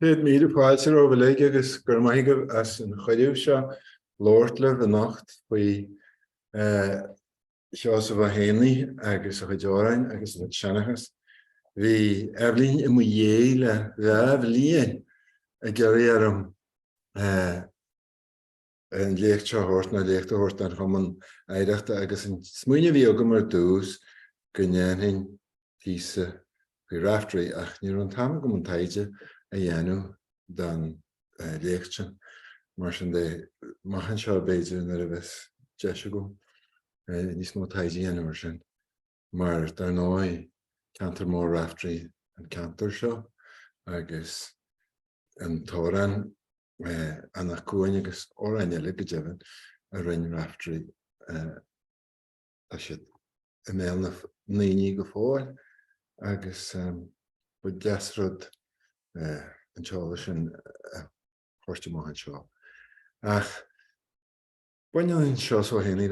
Chéad míle páiltear ó bhliain agus gur maithigh as an choidiú seo Lortla the nacht faoi Sheosaimh Ó hÉanaí agus a Amhráin agus a Seanchas. Bhí Eibhlín I mo dhéile bhliain a gcéirí an léchtse hort na léachta hort na chuman éirigh agus an smuoine bhí agam mar dús go ndearthain tíosa faoi raftraí ach níor an tam go an taide a dhéanamh don léchtse mar sin de maihan seo beidir na a bheith deise go níos mó taide dhéanamh mar sin mar dar nói cantar mór raftraí an cantar seo agus an tóran annach cúin agus óráine go deimhin a rin raftraí a siad I méil na naoine go fáil agus bud deasrad an teála sin chuirte maihan seo. Ach bain an Seosaimh Ó hÉanaí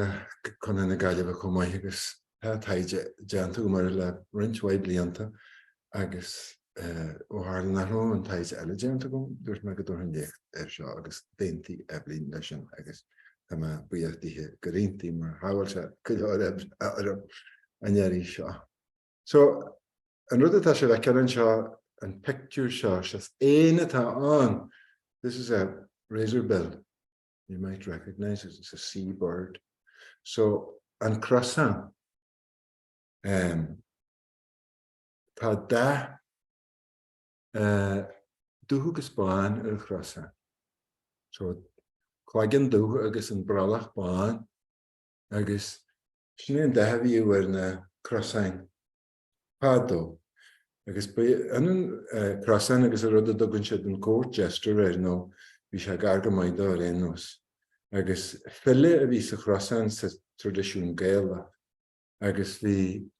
chun na Gaillimh chomh maith agus taide deanta go mar le rinthhaid blianta agus ó Harlan nach ró an taide eile deanta go dúirt me go dúir an lécht seo agus daontí Eibhlín lei sin agus tá buíochtaithe go rionntaí mar hábhairte go leor an éirí seo. So an rud atá sé bheith ceann seo an picture seo is éanatá an. This is a razorbill. You might recognize it. It's a seabird. So an Chrosáin tá da dúthú go Spáin ar Chrosáin. So chuigeann dúthú agus an bralach Bán agus sin an bhíú ar na Chrosáin pádó. Agus an Chrosáin agus a rud a dogann siad an córt gesture ar nó bhí sé garga maidá ar n-ealaíon. Agus fille a bhí sa Chrosáin sa tradiisiún Gaeilge agus bhí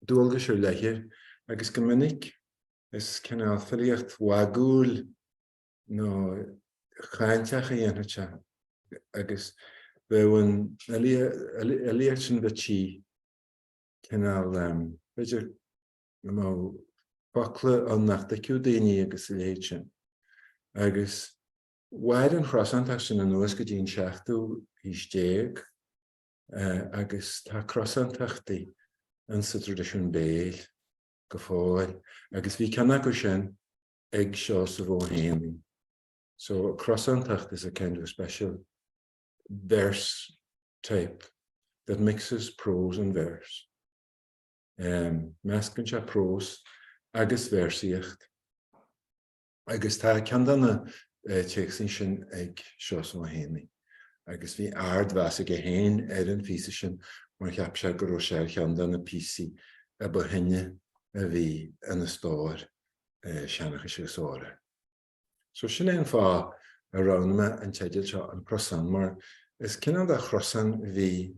dúilgas ar leithir agus go minic is cinál filíocht wagúil nó chainteach a dhéanamh agus bheann ealaíocht sin bhí cinál beidir má bacla an nachtaiciú daoine agus léid sin. Agus waid an Chrosáin sin an nuas go dtíon 7 déag agus tá Chrosáintachtaí an sa tradiisiún béal go fáil agus bhí ceannach go sin ag Seosamh Ó hÉanaí. So Chrosáintacht is a kind of special verse type that mixes prose and verse. Meascann se prose agus versiocht agus tá ceandanna teachsaí sin ag Seosamh Ó hÉanaí. Agus bhí ardmheasa go héin ar an físa sin mar cheap se go raibh sé cheandan na písaí a bothinne a bhí in na stáir Seanchas Sheosaimh. So sin éon fá a ránama an teideal seo an Chrosáin mar is cineál a Chrosáin bhí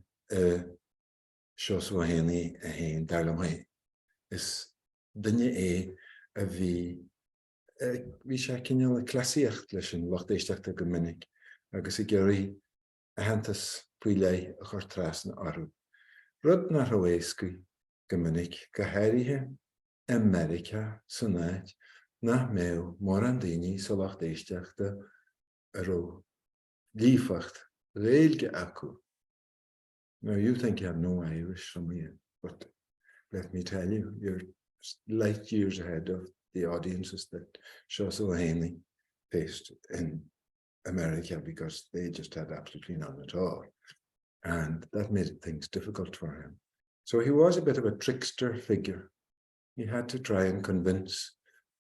Seosamh Ó hÉanaí a héin darlam hain. Is duine a bhí sé cineál a clasaíocht leis an lochtéisteachta go minic agus I gcéirí a hantas puiléi a chur trás na arú. Rud na roéiscu go minic go háirithe America san áit nach méo mór an daoine sa lochtéisteachta a ró lífacht réalge acu. Now you think you have no Irish from here, but let me tell you, you're light years ahead of the audiences that Seosamh Ó hÉanaí faced in America because they just had absolutely none at all. And that made things difficult for him. So he was a bit of a trickster figure. He had to try and convince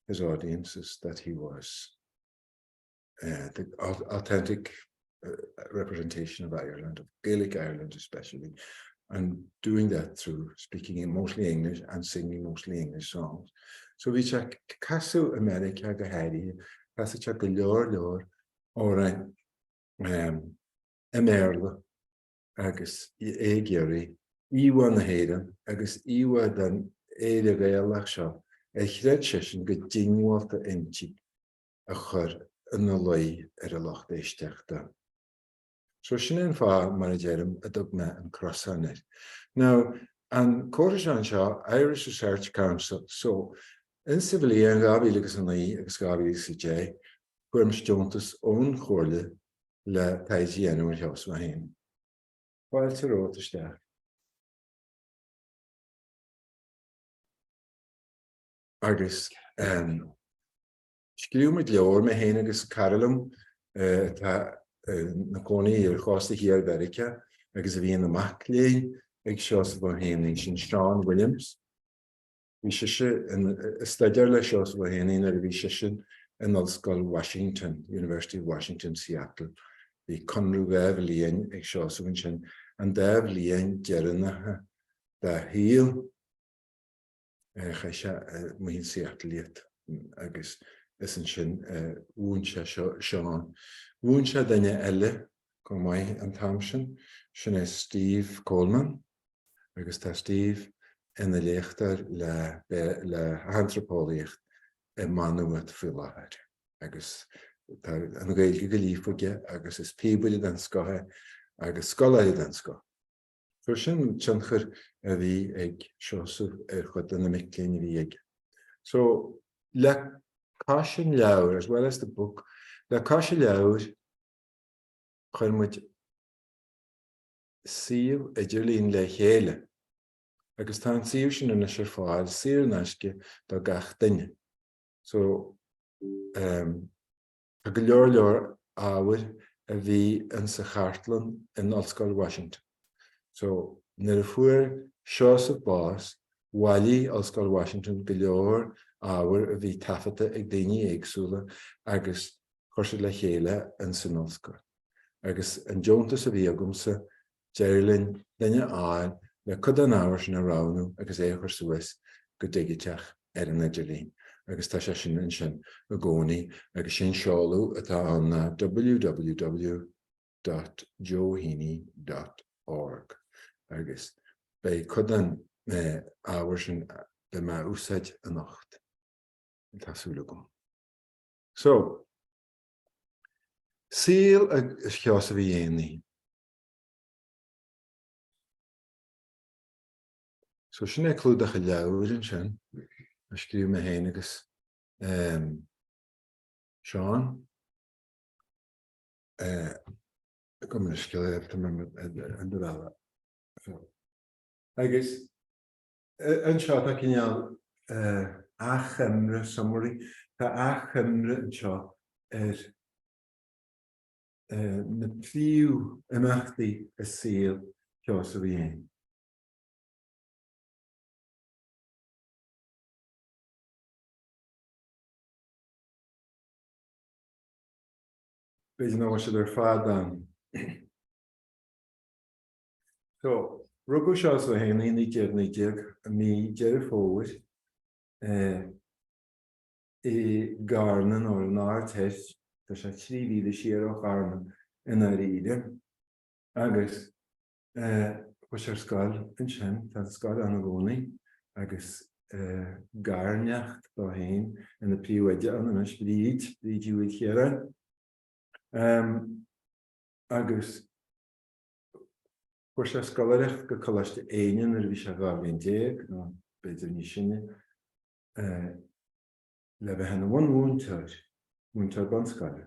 his audiences that he was the authentic representation of Ireland, of Gaelic Ireland especially, and doing that through speaking mostly English and singing mostly English songs. So we check Castle America go háirithe, Castle check go leor óra Emerla agus gcéirí íha na héireann agus íha den éile réalach seo chréid sé sin go dingháilta intí a chur in na luí ar a lochtéisteachta. So sin éon fá mar a deireadh a dtug me an Chrosáin. Now, an Chrosáin seo, Irish Research Council, so In sa bhliain gabhí agus éanaí agus gabhí sa dé, chuir Seanchas ón chomhairle le taidí enúir Seosamh Ó héanaí. Bhain sa rót isteach. Agus scríomid leor me héana agus Carolum na cónaí ar chásta híar Berica agus a bhíon amach léinn ag Seosamh Ó héanaí sin Sean Williams. Bhí sé in staidir le Seosamh Ó héanaí ar bhí sin in Ollscoil Washington, University of Washington, Seattle. Bhí conrú bhliain ag Seosamh sin an bhliain dearannathe de híal chaise muoin Seattle agus is an sin bhúnse Seán. Bhúnse daine eile go mbeidh an tamsin sin é Steve Coleman agus tá Steve n-ealaíochta le anthropólaíocht I manúat faoi láthair. Agus an gaeilge go líofaige agus is píbuile den scothe agus scoláide den sco. Fuair sin tionchar a bhí ag Seosamh ar chud an amicléin bhí ag. So le Caisin leabhar, as well as the book, le Caisin leabhar chuir muid síl idirlín le chéile. Agus tá an síl sin ina ar fáil síl naisce do gach duine. So tá go leor ábhar a bhí an sa chartlan in Ollscoil Washington. So nuair a fuair Seosamh bás bhailí Ollscoil Washington go leor ábhar a bhí tafata ag daoine éagsúla agus chuirse le chéile in san Ollscoil. Agus an Seanchas a bhí agamsa deirlinn duine áil le cud an ábhar sin a ránú agus é chuir suas go dtéigeteach ar an idirlín. Agus tá sé sin sin a gcónaí agus sin seáladh atá an www.joeheaney.org. Agus bei cud an ábhar sin de me úsáid a nacht. Tásúla gom. So, síl is Seosamh Ó héanaí. So sin é clúdach a leabhar an sin, a scríú me héana agus Sean. Go mar sciile an dubhela. Agus an seo tá cineál achimre summary, tá achimre an seo na príomh imachtaí a síl Seosamh Ó héanaí. Beidir nó sé ar fád an. So, rugú Seosamh Ó héanaí ní deag mí dear fómhair I garnan ó an áirtheist tá sé tríomhíle siar ó garman in éirigh. Agus chuis ar scoil an sin, tá scoil an gcónaí agus garneacht dá hain ina príomhide an is brídú chéad. Agus chuir sé scoileach go coláiste éanaíon ar bhí sé gabhíon déag nó beidir ní sinne le bheith hena bhain múntar ban scoile.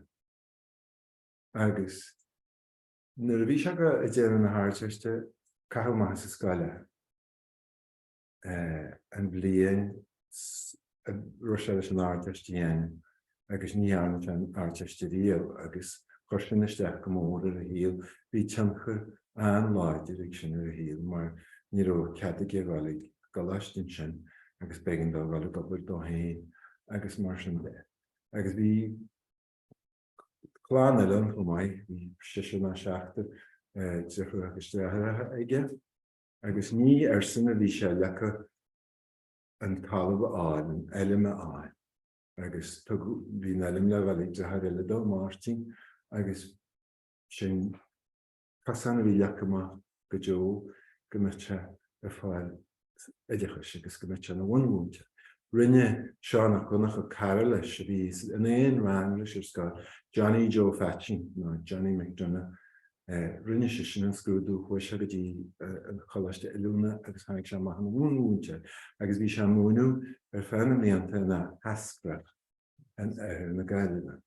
Agus nuair a bhí sé go a déanamh na háirteiste caithfeadh maith sa scoile an bhliain rois sé leis an áirteiste dhéanamh agus ní ann an áirteiste rial agus chuir sin isteach go mór ar a híal bhí tionchar an láidir ag sin ar a híal mar ní raibh cead a gcéabháil go laistin sin agus beagán dá bhfuil gobar dó hain agus mar sin de. Agus bhí chláán eile go mbeidh bhí siise na seachtar deachar agus deartha aige agus ní ar sin a bhí sé lecha an talamh áil an eilime áil. Agus bhí eilime le bhfuil deartha eile dó Martin agus sin casan a bhí lecha go deo go mbeidte ar fáil éideachas agus go mbeidte na bhainmúnte. Rinne seánach gonach a cara leis a bhí in éon rang leis ar scoil Johnny Joe Fatchin nó Johnny McDonough rinne sin an scrúdú chuir se go dtí cholaiste ilúna agus tháinig se amach an bhúnúinte, agus bhí se múnú fearna mblianta na hascrach na Gaillimhe.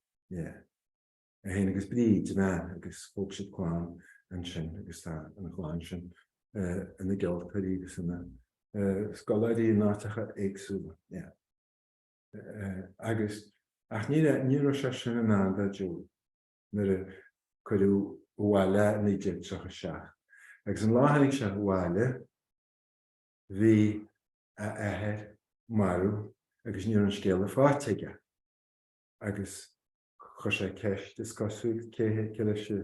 Héana agus bríd na agus fóg siad chláán an sin agus tá an chláán sin ina gealtarí agus ina scoláirí náitecha éagsúla. Agus ach ní raibh sé sin an áda dú nar a chuirú bháile na déag seach seach. Agus an láthanaigh se bháile bhí a éthir marú agus níor an scéal a fáteige. Agus chuir sé ceist is cosúil cé lei se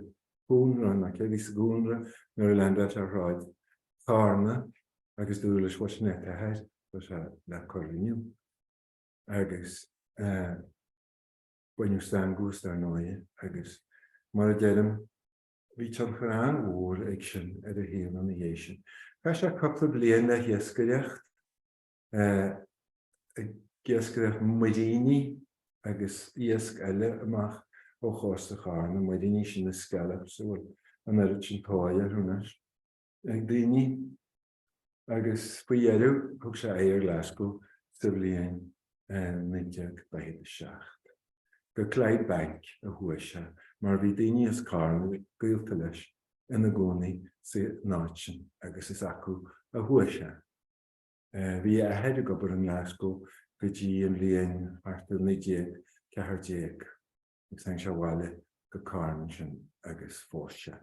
gúnra na cé bhí sa gúnra nuair a leanbheit ar ráid tárna agus dú leis bhaid sin éthir go se le choirlíniu. Agus buinú stan gús ar náide agus mar a deireadh bhí tan chorán mhór ag sin ar a hÉanaí na dhé sin. Tá sé coppla bliain le hiascaireacht giascaireacht muiríní agus iasc eile amach ó chósta chána muiríní sin na scala súil an aird sin táide thunas. Ag daoine agus faoiarú thug sé éir Glasgow sa bhliain 1927. Go cléid bank a thuaise, mar bhí daoine as carna gaolta leis ina gcónaí sa náitsin agus is acu a thuaise. Bhí a head go bar an Glasgow go dtí an bhliain artal 1940 agus san se bháile go carna sin agus fóiste.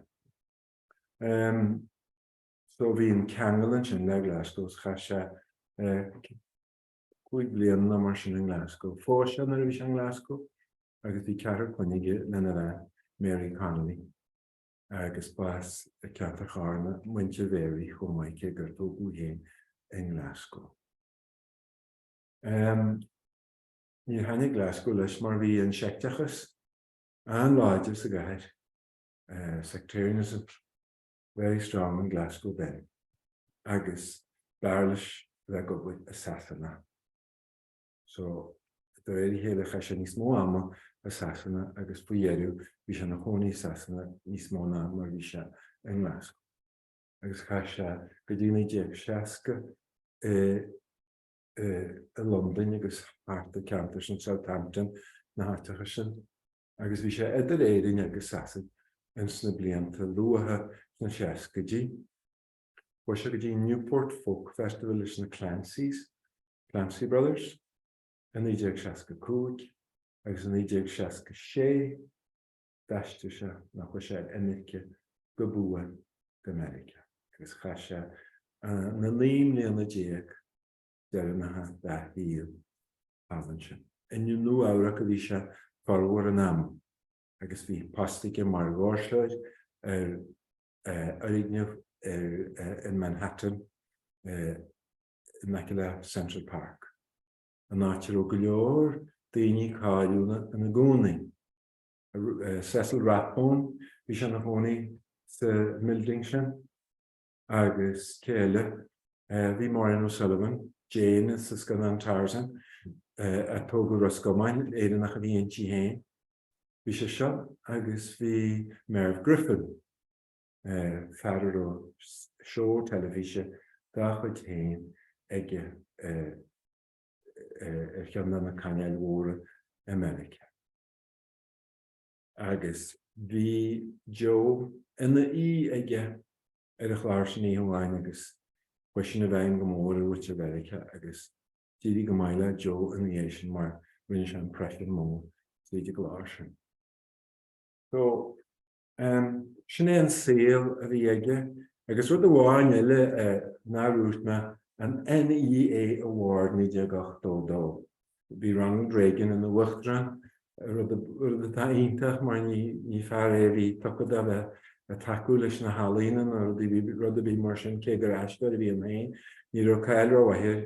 So bhí an ceangalan sin le Glasgow cha sé chuig bliain na mar sin an Glasgow. Fóiste na bhí an Glasgow agus bhí ceathar chuinige lena bheith Mary Connolly agus bás a ceantar chána muinte bhéirí chomáice gur tó bhuaighéin in Glasgow. Ní hanig Glasgow leis mar bhí an Seanchas an láidir sa gcathair. Sectarianism very strong in Glasgow then. Agus bearlis le go bhuaig assassina. So the réirí héile cha sé níos mó ama assassina agus faoiarú bhí sé na hónaí assassina níos mó ná mar bhí sé in Glasgow. Agus cha sé go dtí 1960 in London agus hart a campus in Southampton na háitecha sin. Agus bhí sé idir éireann agus assassin in sna blianta luatha na 60. Bhí sé go dtí Newport Folk Festival is na Clancy Brothers, in 1965 agus in 1966 daiste sé nach chuir sé Éanaí go bua go America. Agus cha sé na líomna déag dearnatha dá híal havan sin. Inniu nó áireach a bhí sé farmhór an am, agus bhí postaigh mar gáirseid éirigh in Manhattan in Central Park. An áitir ó go leor daoine cáiliúna ina gcónaí. Cecil Rathbone bhí sé na hónaí sa Milding sin agus céile bhí Maureen O'Sullivan, Jane sa scanán Tarzan a tógadh Roscomáin éireannach a bhí intí héin. Bhí sé seo agus bhí Merv Griffin fearadh ó show televíse dá chuid héin ag cheanna na Caneal Mhóra America. Agus bhí Joe ina ige ar a chláir sin í Amhráin agus sin a bhain go móra uait America agus tíri go maiile Joe in dhé sin mar rinne sé an prechar mó tíide go láir sin. So sin é an saoil a bhí aige agus rud amháin eile náúirt me an NEA Award 1982. Bhí Ronald Reagan in na Uachtaráin rud atá iontach mar ní fear é bhí tucad a bheith a taú leis na hálínan rud a bhí mar sin cé gur eiste a bhí an hain, ní ro cailre bhaithir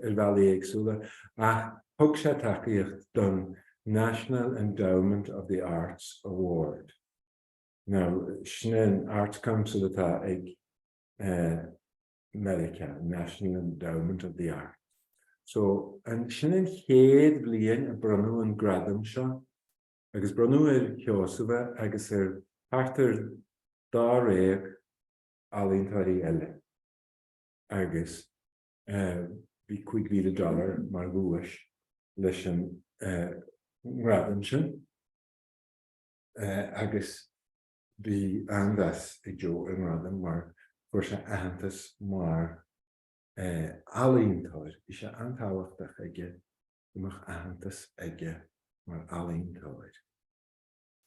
ar bhealaí éagsúla ach thug sé tacaíocht don National Endowment of the Arts Award. Now, sin Arts Council atá ag America, National Endowment of the Arts. So, and sin chéad bhliain a brunú an gradam seo, agus brunú Sheosaimh agus partar dá réag n-ealaíontóirí eile. Agus bhí $5,000 mar bhuais leis an gradam sin. Agus bhí andas ag deo an gradam mar fuair sé aitheantas mar n-ealaíontóir. Bhí sé antáhachtach aige amach aitheantas aige mar n-ealaíontóir.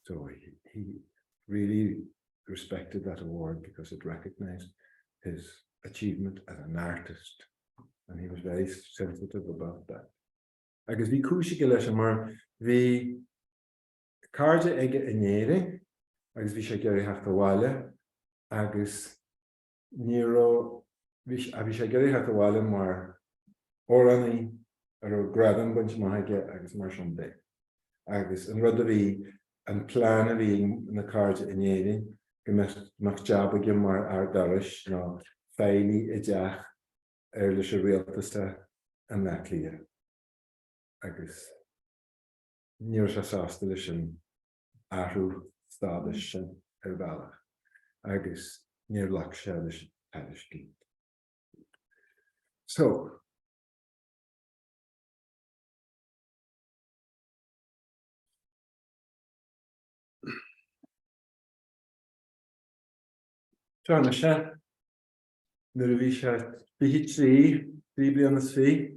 So he really respected that award because it recognized his achievement as an artist, and he was very sensitive about that. Agus bhí cúisige leis mar bhí cáirde aige in éirigh, agus bhí sé geirí heachta bháile, agus bhí sé geirí heachta bháile mar éanaí ar gradam buint maithaige agus mar sin de. Agus an rud a bhí an plán a bhí na cáirde in éirigh, go meach jab aige mar ar daris ná féilí I dteach ar leis a Rialtas an Cleasa. Agus níor sé sásta leis an athhrú stádas sin ar bhealach. Agus níor lach sé leis an gcaint. So, Sean sé, nuair a bhí sé bhí trí bliain is fí,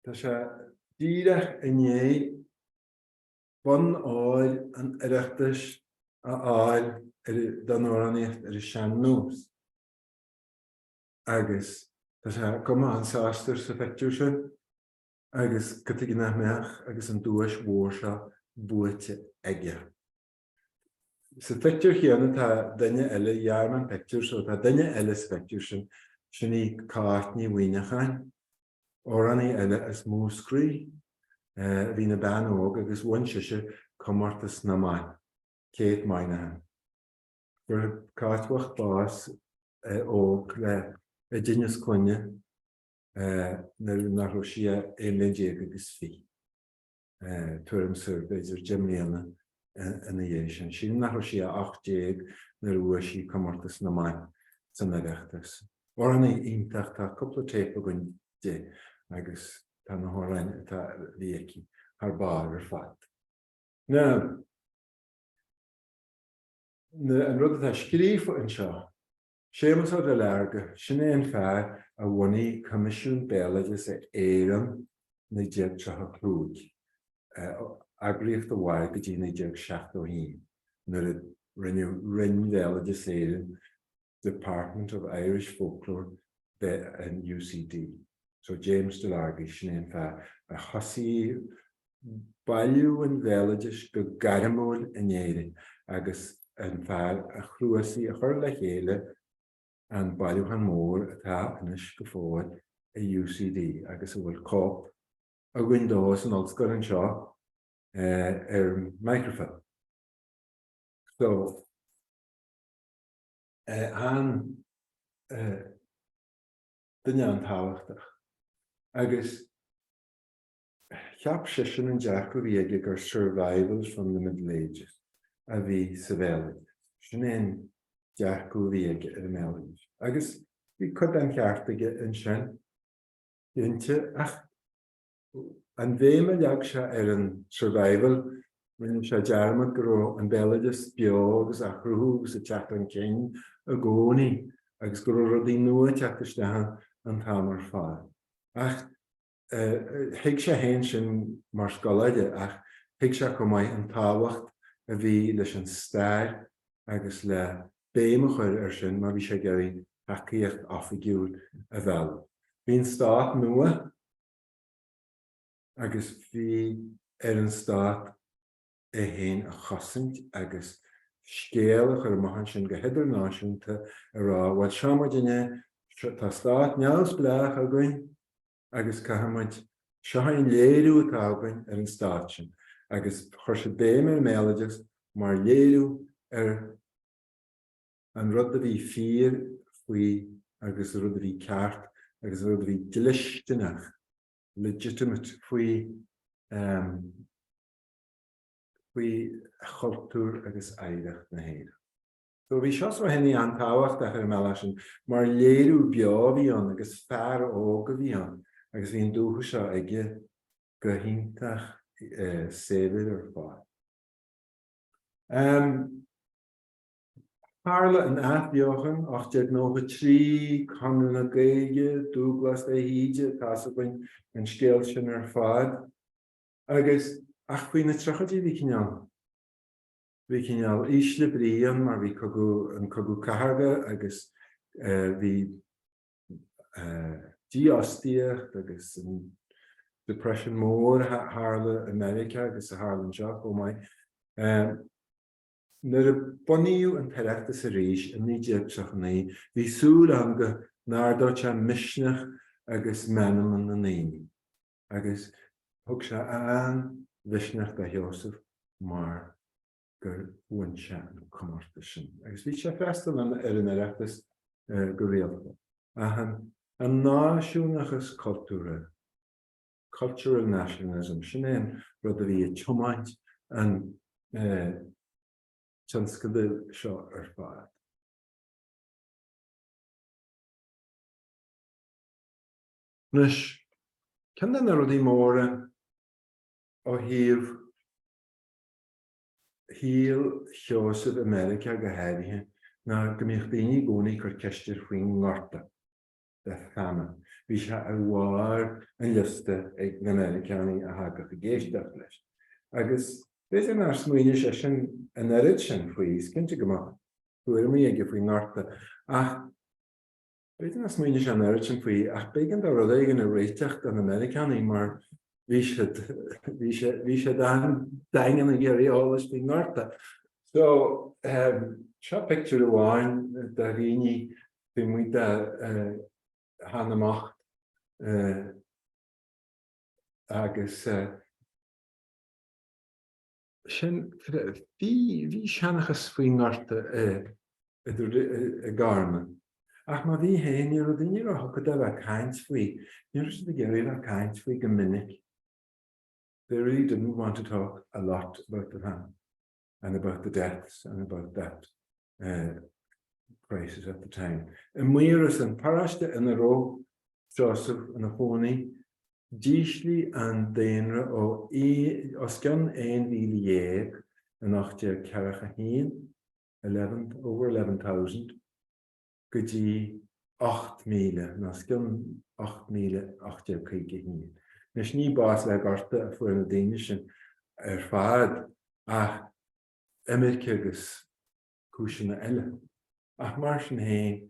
tá sé díreach inné bun áil an oidhreachtas a áil don amhránaíochta ar sean-nós. Agus tá sé cuma an sáastar sa feictiúr sin, agus go dtí meach agus an dúis mhór se buaite aige. Sa feictiúr chéanna tá duine eile dhearm an feictiúr, so tá duine eile sa feictiúr sin sinní cáitní mhaoineáin. Éanaí eile is múscrí, bhí na bean óg agus bhain siise comórtas na maith, chéad maithe. Gur cáithacht bás óg le duine cuine na Rússia éon agus fí. Tuairim sur beidir Jimléana in dhé sin. Sin na Rússia 8 na ruaisí comórtas na maith san oidhreachtas. Éanaí iontaach tá cúpla tépa goin dé. Agus tá na Amhráin tá bhíici ar báir ar fad. Now, an rud atá scríomh an seo, Seamus Ó Laoire sin é an fearr a bhainaí Comisiún Béileadas a éireann na 13 Eagraíocht a bhaid go dtí na 17 nuair a rinne Béileadas éireann Department of Irish Folklore and UCD. So James de Largy sin éon fearr a chosí bailú an Béileadas go garamóil in éirigh agus an fearr a chruasaí a chur le chéile an bailú an mór atá inis go fóil a UCD agus a bhfuil cóp a Windows an ollscoil an seo ar microphone. So an duine an táhachtach. Agus cheap sin an deach go bhí gur survivals from the Middle Ages a bhí sa bhéileadas. Sin éon deach go bhí ar an ealaíon. Agus bhí cud an ceart aige an sin dúnte ach an bhéime leag se ar an survival rinne se dearmad go raibh an béileadas beo agus a chrú agus a teach an cinn a gcónaí agus go raibh rudaí nua teachtasteach an támar fáil. Ach, hiag sé hain sin mar scoláide ach hiag sé go mbeidh an táhacht a bhí leis an stair agus le béime chuir ar sin mar bhí sé geirí tacaíocht ofigiúil a bhealú. Bhín stát nua agus bhí ar an stát a hain a chosaint agus scéal chuir maihan sin go hidirnáisiúnta a rá bhil seomar duine tá stát neamhs bleach a gcuin agus caithmuid seo an léirú atá againn ar an stát sin agus chuir sé béime méileadas mar léirú ar an rud a bhí fíor faoi agus rud a bhí ceart agus rud a bhí dlisteanach legitimate faoi chultúr agus éirigh na héireann. So bhí Seosamh Ó an táhacht a chuir meile sin, mar léirú beá bhí an agus fear óga bhí an, agus bhíon dúcha seo ige go hiontach sévid ar fáil. Hála an athbeochan ach deag nóga trí chun na gaige dúglas é híide tasa bain an scéal sin ar fáil. Agus ach faoin na trachadí bhí cineál. Bhí cineál ísle bríon mar bhí an cogu carga agus bhí díostíocht agus an depression mór hála America agus a hálan seach ó mai. Nuair a buníú an pereachtas a rís a níideag seachnaí, bhí súil an go náardát se misneach agus menam an éanaí. Agus thug se an bhisneach go Sheosaimh mar gur bhain se an cumarta sin. Agus bhí sé freastal ar an oidhreachtas go Rialtas. An náisiúnachas cultúra, cultural nationalism, sin éon rud a bhí a tiomáint an tionscadal seo ar fáil. Nus, ceann na rudaí móra ó thaobh Sheosaimh America go háirithe ná go mbeadh daoine gcónaí chuir ceistir faoin ngorta de fama. Bhí se a bhfáir an liste ag na Americaní a thagad a géisteach leis. Agus beidir ná smaoine sé sin an oiread sin faoi, cinnte go maith fuairmí ag faoin ngorta. Ach beidir ná smaoine sé an oiread sin faoi, ach beigean do rud éigean a réiteach an Americaní mar bhí sé daingan a géirí álas faoin ngorta. So, seo picture amháin de rií bhí muoite amach agus sin bhí Seanchas faoin ngorta a gcarna. Ach má bhí héanaí ru daoine ar thugad a bheith ccaint faoi, níor is géirí a ccaint faoi go minic. They really didn't want to talk a lot about the famine and about the deaths and about that crisis at the time. And muiras an paraiste in a row, Joseph and a honi, dísli an déanra ó oscan ein bhíl an 8 over 11,000 go dtí 8,000 na oscan 8,000 Nes ní bás le garta a fuair na daoine sin ar fad ach America agus cúisina eile. Ach mar sin héin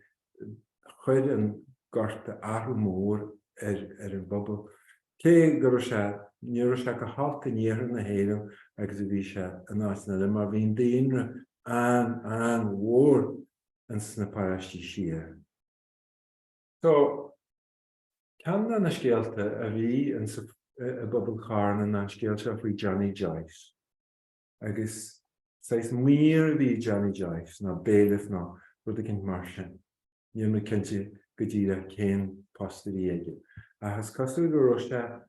chuir an garta athú mór ar an bobbal. Cé gur se níor se go háta níothar na héireann agus a bhí se an áiteanna mar bhíon daonra an mhór an sna páistí siar. So ceann na scéalta a bhí a bobbal carna na scéalta faoi Johnny Joyce. Agus sais muir a bhí Johnny Joyce ná béilif ná rud a cinnt mar sin. Níor na cinnte go dtíre cén postaí aige. Agus cosú go raibh sé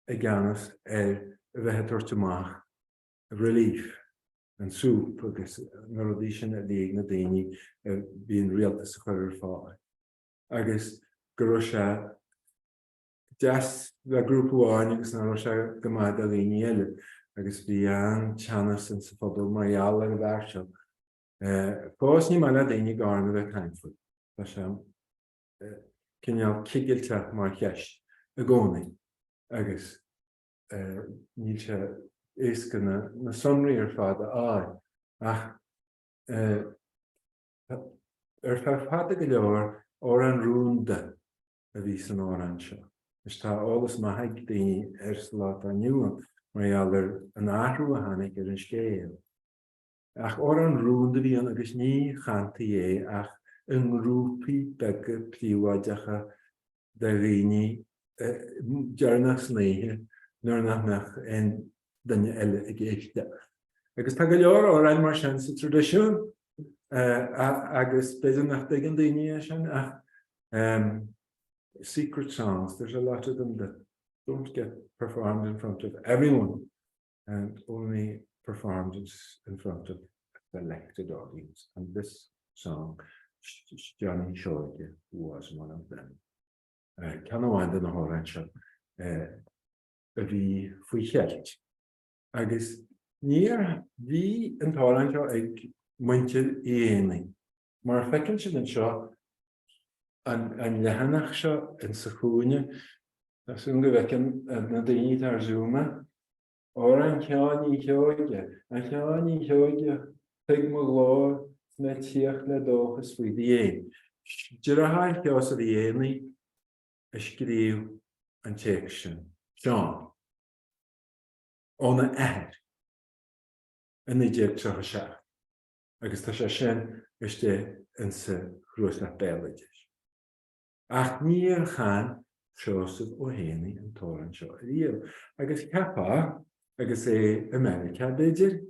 a gceannas a bheith tuairteach relief an súp agus na rudaí sin a dhéag na daoine bhíon rialtas a chuir ar fáil. Agus go raibh sé deas le grúpháin agus ná raibh sé go maith a daoine eile agus bhí an Seanchas an sa phobal Marial ar a bhar seo. Fós ní maith daoine gána bheith caiinfuil. Tá sé cinneál cigailte mar cheist a gcónaí agus níl sé éasca na sonraí ar fad ach ar feadh fada go leor ó an rúnda a bhí san áran seo. Is tá álas maithaigh daoine ar slát a nniuan mar ar an áhrú a tháinig ar an scéal. Ach ó an rúnda bhí an agus ní chaanta ach an grúpaí beaga príomhaideacha de rií dearnach snéithe nuair nach an duine eile a géisteach. Agus tá go leor ó raibh mar sin sa tradiisiún agus beidir nach an daoine sin ach secret songs, there's a lot of them that don't get performed in front of everyone and only performed in front of a selected audience. And this song. Johnny Shorty was one of them. Canháin den na Amhráin seo a bhí faoi chead. Agus níor bhí an t-ómós seo ag muintir Éanaí. Mar feiceann sin an seo an lehanach seo in sa chúine as go bhfeiceann na daoine tar Zooma or an hÉanaí tuig mo glár na tíoch le dóchas faoi bhliain. Deartha Seosaimh Éanaí a scríomh an téacs sin, Sean, óna air in 1937. Agus tá sé sin iste in sa chrús na Béilgeis. Ach níor chan Seosamh Ó hÉanaí an t-ómós seo a riamh. Agus ceapá agus é America beidir,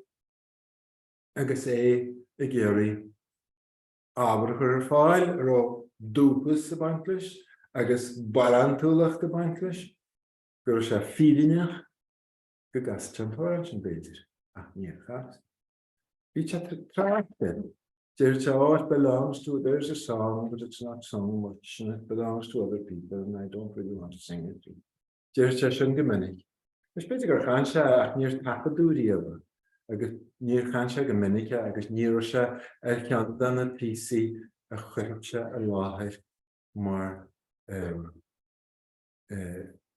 agus é i géirí ábhar chuir fáil ar dúchas sa bhaint leis, agus barantúlacht a bhaint leis, gur sé fílineach go gasiste an t-ómós sin beidir. Ach níor chat. Bhí sé trachtain. It belongs to, there's a song, but it's not sung much, and it belongs to other people, and I don't really want to sing it. Deirte sin go minic. Is beidir gur chan sé ach níor tapadúíomh, agus níor chan sé go minic agus níor sé ar ceann na písaí a chuirte a láthir mar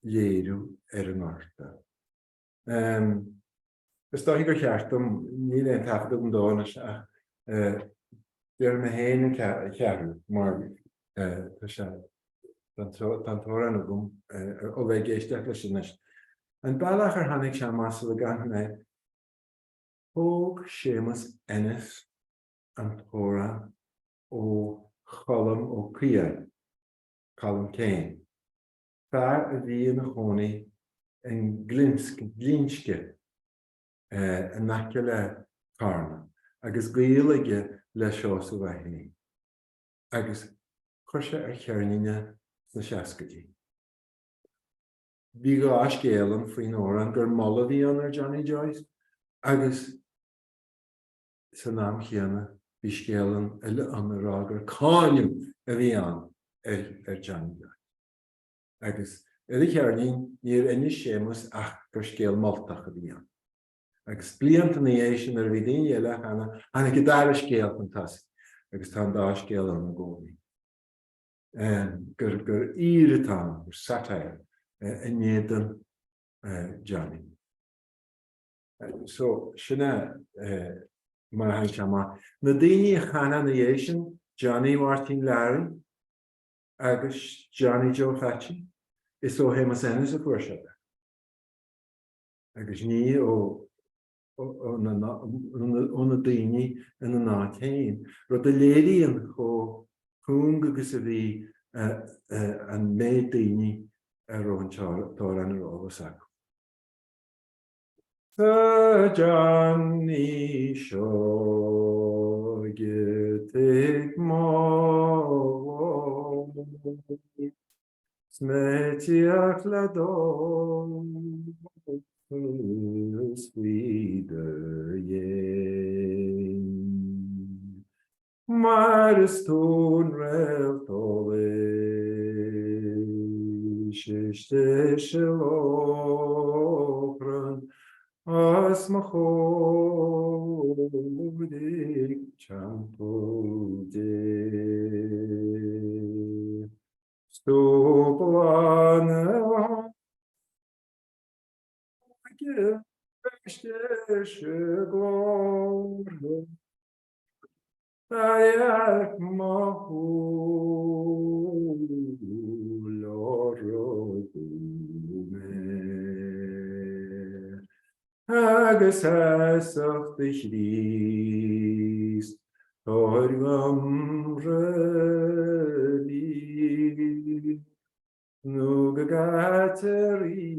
léirú ar an áirita. Is dá gur cheartm ní le tapadú an dánas ach Dear me hén cearú mar tá sé tan tóran a gom ó bheith géisteach leis sin. An bailach ar tháinig sé más le gan mé thóg Séamus Ennis an tóra ó cholam ó chéad, cholam céin. Fear a bhí na chónaí an glínske an nace le carna, agus gaoilge le Seosaimh Ó hÉanaí. Agus chuir sé ar chearnaine na seascatí. Bhí go scéalan faoin óran gur molla bhí an ar Johnny Joyce, agus san am chéanna bhí scéalan eile an rá gur cáinniú a bhí an ar Johnny Joyce. Agus i chearnaí níor inis Séamus ach gur scéal moltach a bhí an. Agus blianta na sin ar bhí daoine eile chana go dar scéal fantastic, agus tá dá scéal an na gcónaí. Gur íritá, gur satire in éidir Johnny. So sinna mar hain se má. Na daoine chana na sin, Johnny Martin Larry agus Johnny Joe Fatchy is ó Séamus Ennis a fuair. Agus ní ó na daoine in na náchéin. Rud a léiríonn cho cún agus a bhí an méid daoine ar an tóran ar ólas acu. Tá Johnny seo gcaoiteach má sméiteach le dó sweeter yen, maar stoon relt alweer, shishte shelopren, as machodik champode, stoplan. Ayak mahul orodume, agus hasach dich liest, torgam reli, nu gagateri.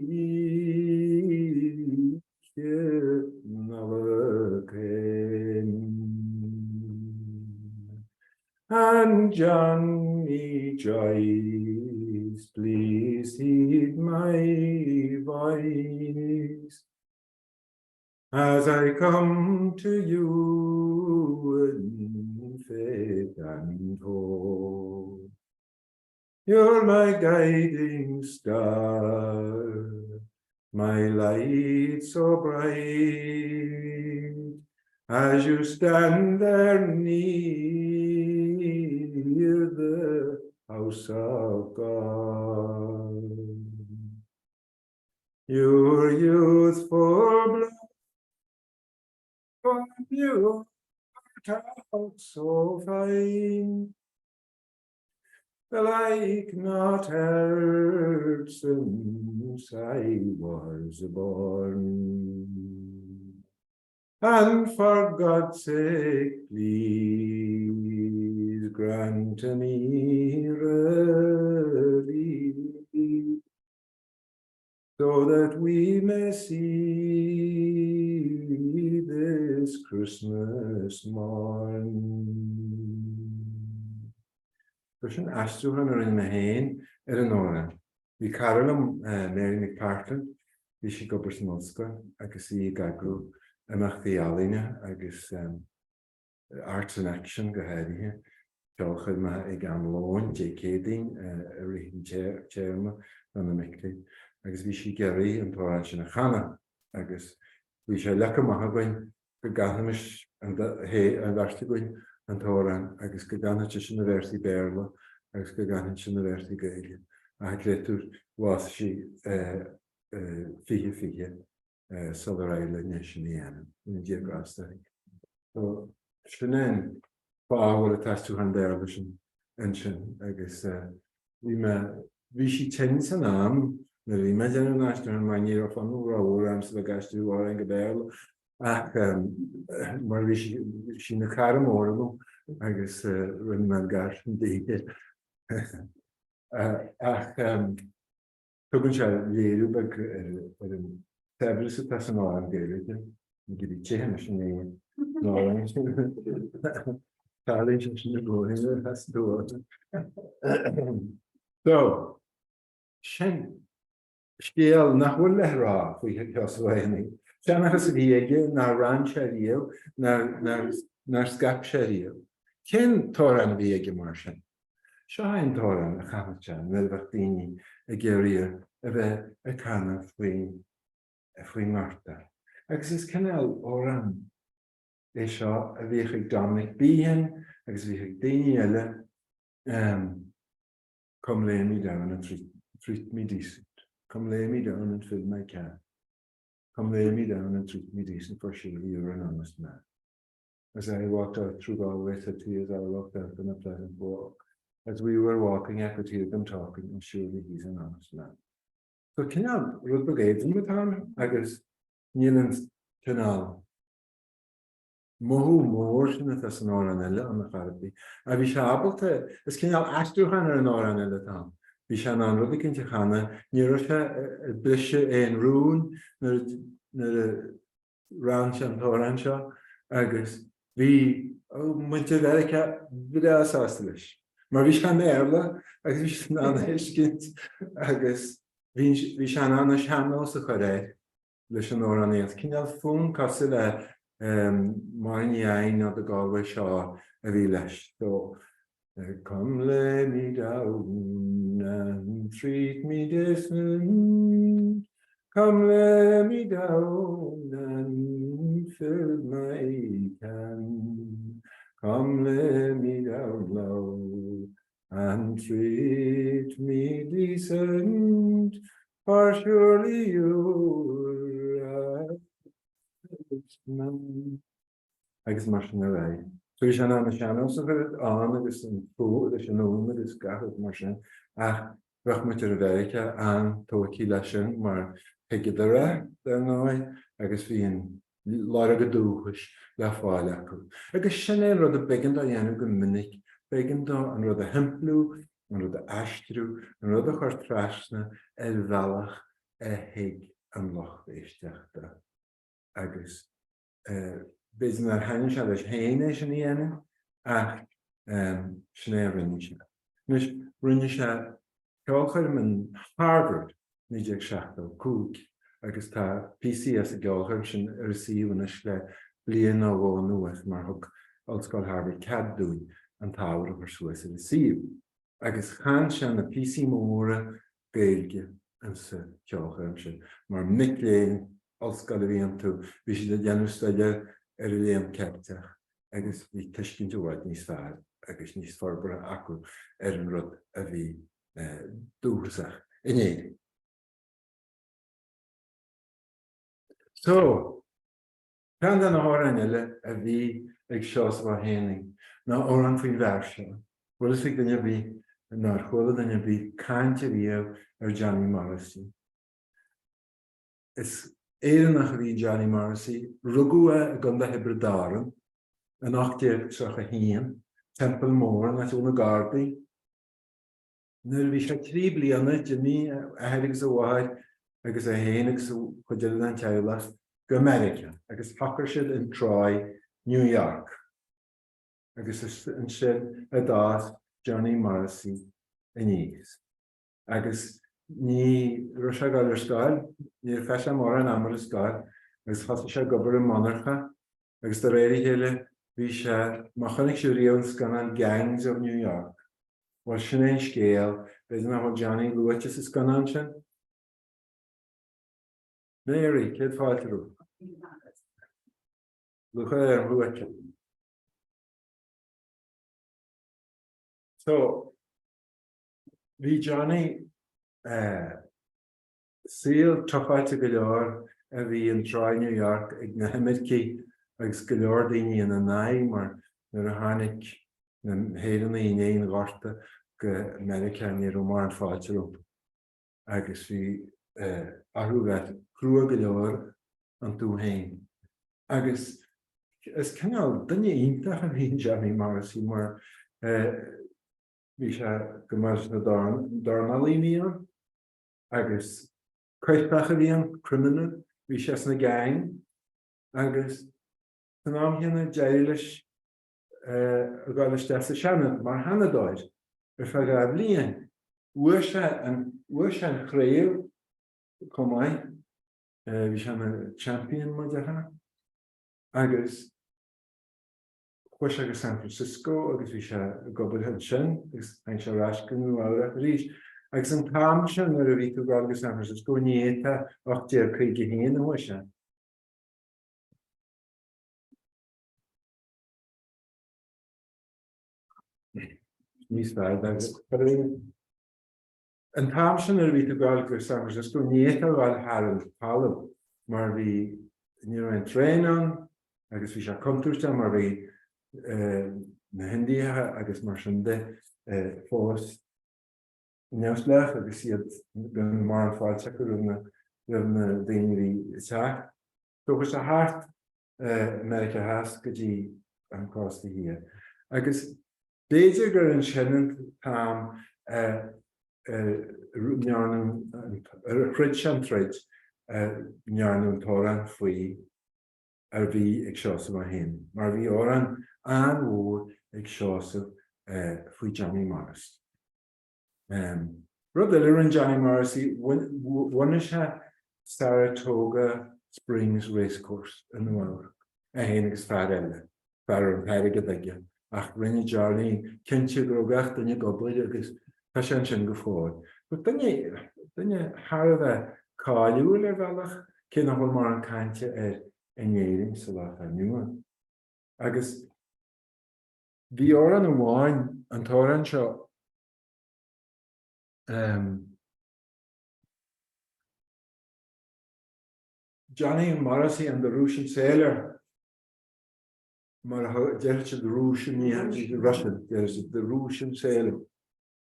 And Johnny Joyce, please heed my voice. as I come to you in faith and hope. You're my guiding star, my light so bright, as you stand there near the house of God. Your youthful blood from your heart so fine, like not heard since I was born. And for God's sake, please grant me relief, so that we may see this Christmas morn. Cushion Astruhan or in Mahain, Erenora. We Carolum, Mary McPartlin, we should go Bersmonska, I can see Gagru, amach t-ealaíon, agus Arts in Action, gcaoi, Seanchas ma Amhráin, chéad, éirigh chairma, an amach, agus we should gcaoi and t-ómós in a chana, agus we should lecha mahagoin, gcaithimish and vartigoin, and t-óran, agus gcaithimish University Berla, agus gcaithimish University Galway. I creator was she fige Solar Nation in the geographic. So Shenan power attached to Handervision ancient, I guess we she change an arm, the imagine national manier of Amhráin so the gas to war and Gebel. Where we she the Caramorable, I guess when my gosh indeed. Tugann sé léirú tebris tas an áin géiride, go dtí chéanna sin éon nárainn sin tálainn sin na glóithine has dúirte. So, sin scéal nach bhfuil le rá faoi Sheosaimh. Seanchas a bhíoige ná ran sé riamh ná scap sé riamh. Cén tóran a bhíoige mar sin? Sean tóran a chaimteán melbhachtaoine a géiríoh a bheith a canna faoin Marta. Agus is cinál óran é seo a bhíoigh Dominic bíhan agus bhíoigh daoine eile cum léimí down an treat me decent. Come lay me down and fill my can. Come lay me down and treat me decent, for surely you're an honest man. As I walked out through Galway, said to you as I walked out on a pleasant walk. As we were walking, I could hear them talking, and surely he's an honest man. So Canal, Ruth Brigade, with him, I guess, Newlands Canal. Mohu motion at us an oranella on the therapy. I wish I able to, as Canal Astruhan or an oranella town. We shall not look into Hannah, near a bishop in ruin, near ranch and Torancha, Agus. We, went to America, without Sastelish. Marishan Erla, I guess, non Heskins, Agus. We shall not know sean-nós the chuir, leis amhránaíochta. Cinál fún cosile n-ealaíon of the Galway Shaw a bhí leis. So, come lay me down and treat me decent. Come lay me down and fill my can. Come lay me down low and treat me decent. For surely you're a man. Agus mar sin a bheith. So we shall not sean-nós on agus an fó leis an ón agus gahad mar sin ach bheith muid ar bheirice an tócaí leis sin mar heigidere den nói agus bhíon lára go dúchais le fáil acu. Agus sin é rud a beagán dá dhéanamh go minic, beagán dá an rud a himplú, an rud a aistriú, an rud a chuir trasna bhealach hiig an loch éisteachta. Agus Beidir ar hain se leis hÉanaí sin dhéanamh ach sné rinne se. Nus rinne se ceolchair an Harvard níidir seachtal cúig agus tá PCS a gáilchaim sin ar síomhanis le bhliain ó bhó nuas mar thug Ollscoil Harvard cad dúin an tábhar a Suas a síomh. Agus chan sin na PC móra Gaeilge an sa ceolchaim sin, mar mic léin Ollscoil a bhíon tú, bhí si de déanústaide ar a léam ceapteach, agus bhí tuiscint bhhaid níos fearr, agus níos forbara acu ar an rud a bhí dúrasach in éirigh. So, gan an árainile a bhí ag Seosamh Ó hÉanaí, ná óran faoin bhar seo, bhfuil ag duine bhí ná chuala duine bhí caiinte bhíomh ar Johnny Morrissey. Is éannach a bhí Johnny Morrissey, rugua a gunda hebredáran, an 18 Temple Mór na túna Gardaí. Nuair bhí sé 3 bliana Jimmy a éirigh sa bháid agus a héanaigh chu deireadh an teaghlach go America, agus thachar siad in Troy, New York. Agus an sin a dás Johnny Morrissey in níos. Agus ní ru sé gáil ar scoil, ní fe sé mór an amar scoil, agus chasa sé gobar an monarcha, agus de réirí héile bhí sé machchanig siú rialtas gan an gangs of New York. Well, sin éon scéal, beidir na bhfuil Johnny luaiteas is gan an sin? Mary, céad fáiltearú. Lucha ar luaite. So, bhí Johnny síl trafáite go leor a bhí an Troy, New York ag na himidcí agus go leor daoine in Éanaí mar nuair a tháinig na hÉanaí in éon gharta go America ní mar an fáiltearú. Agus bhí arúbheith crua go leor an tú hain. Agus is cinál duine iontach an bhíon Johnny Morrissey mar bhí sé go mar na n-ealaíon agus coithbeach a bhíon criminal, bhí sé na gang agus an amhéanna déileis a gáil isteach sa seanad mar hanadáid ar feadh a bhliain. Uair sé an chréamh cumáid, bhí sé na champion mar deachna, agus chuir sé go San Francisco agus bhí sé gobar an sin, agus ein sé rascan ára rís. Agus an tám sin ar a bhí tú gáil go San Francisco níta 8 héana a se. Níos fearr agus an tám sin ar a bhí tú gáil go San Francisco níta bhil Harold Palm, mar bhí ní an tréán agus bhí sé cuntas mar bhí na Hindiathe agus mar sin de fós neamhsleach agus siad gan mar an fáilte go na daoine bhí teach. So chuir sé thart America has go dtí an cásta hí. Agus béidir gur an sinnant tám chrid sean trid nearnú tóran faoi ar bhí ag Seosamh Ó hÉanaí. Mar bhí óran an mhór ag Seosamh faoi Johnny Morrissey. Rud eile an Johnny Morrissey bhaine sé Saratoga Springs Racecourse in Nuair a héananig agus fearr eile, fearr an éirigh aige. Ach rinne Johnny cinnte go gach duine goblaid agus tá sé an sin go fáil. Duine thar bheith cáiliú le bhealach cin nach bhfuil mar an cainte ar n-ealaíon sa lá nua. Agus bhí óran amháin an tóran seo Johnny Morrissey and the Russian sailor. There's the Russian sailor.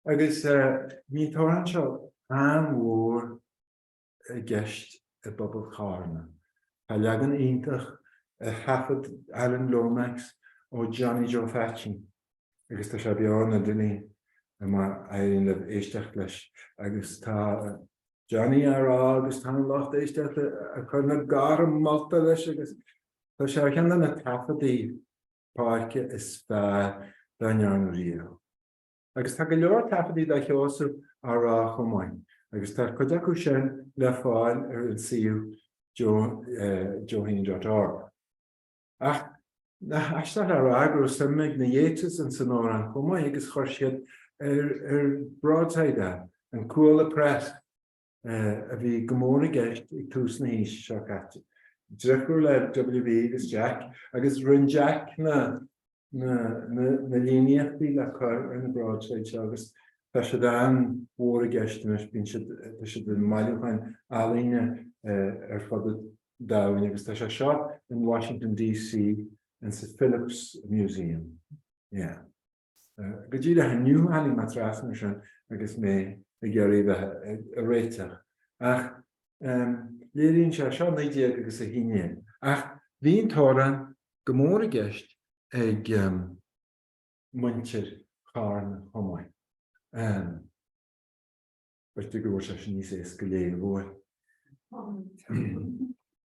Agus ní tóran seo an mhór a gceist a bobbal charna. Tá leagan iontach a hafad Alan Lomax ó Johnny Joe Fatchin. Agus tá sé beán na duine mar éiríonn le éisteach leis. Agus tá Johnny ará agus tá locht éisteach a chur na garam malta leis agus tá sé ceanna na tafadaí páirce is fearr den nearnú riamh. Agus tá go leor tafadaí de Sheosaimh ará chomáin. agus tá chuid acu sin le fáil ar an síú Johann.org. Ach, na eistedd ar agor symud na Rialtas an san óran chuma agus chuir siad ar broadsaide an cúla press a bhí gomóra gceist ag tús na hís Seanchas. Drechrú le WB agus Jack agus run Jack na líníochtaí le chuir ar na broadsaide agus tá siad an mhóra gceistainis bíonn siad an maileáin ealaíne ar fad dáhain agus tá sé seo in Washington DC in sa Phillips Museum. Yeah. Go dtí le nniu ealaí matrasna sin agus mé a geirí a réiteach. Ach, léiríonn sé seo naidéag agus a híine. Ach, bhíonn tóra go móra gceist ag muintir chána chomáid. Bhairte go bhfuil sé sin níos éas go léir bhór.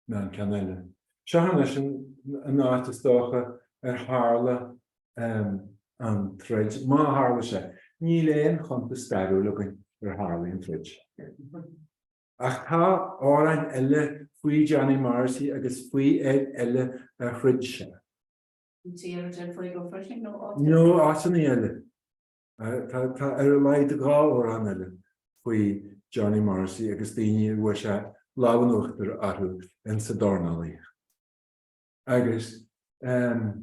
Na an ceanile. Seanchas sin an áit istócha ar tharla an threid. Má tharla sé. Ní léon chuntas starú legainn ar tharla an threid. Ach tá árainn eile faoi Johnny Morrissey agus faoi eile a threid sé. No, ásan eile. Tá ar a leid a gá órán eile faoi Johnny Morrissey agus daoine bhfuil sé leabhanúachtar arthú in sa dornálaí. Agus tá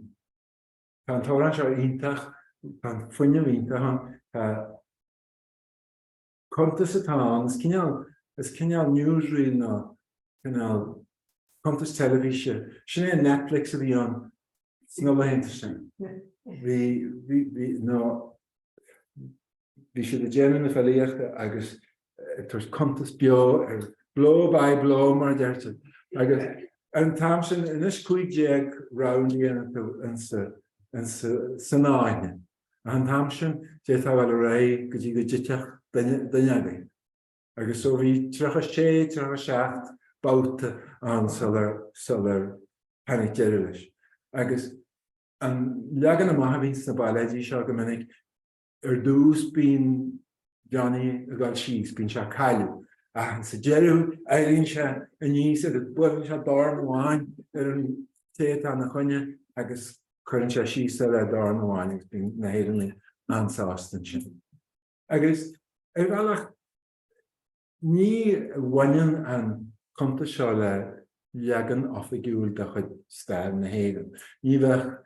tórann seo iontach, tá fuinneamh iontach tá cuntas atá, is cineál newsreel ná cineál cuntas televíse, sin é Netflix a bhí an sna lehénta sin. Bhí siad a déanann na bhliain agus tuair cuntas beo blow by blow mar deirte. Agus an tam sin inis chuig déag round in sa náine. An tam sin détá bhfuil a ré go dtí go diteach dainneagaí. Agus so bhí trecha seacht báta an solar panic deire leis. Agus an leagan amach bhín na bailidí seo go minic ar dús bíonn Johnny a gáil síos, bíonn se cailú. An sa deirú éiríonn se a níos agus buann se dar amháin ar an téad na chuine agus chuirann se síos le dar amháin agus bíonn na hÉanaí ansáistan sin. Agus ar bhealach ní bhaineann an cuntas seo le leagan ofigiúil de chuid stair na hÉanaí. Ní bheith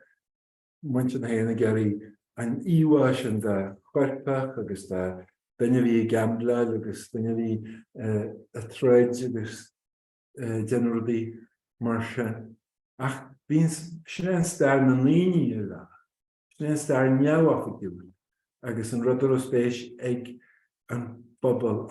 muinte na hÉanaí geirí an íomhá sin de chuirpach agus de duine bhí gambla agus duine bhí a threid agus generally mar sin. Ach bhíonn sin an stair na líní le. Sin an stair neamh ofigiúil agus an rud ar spéis ag an bobal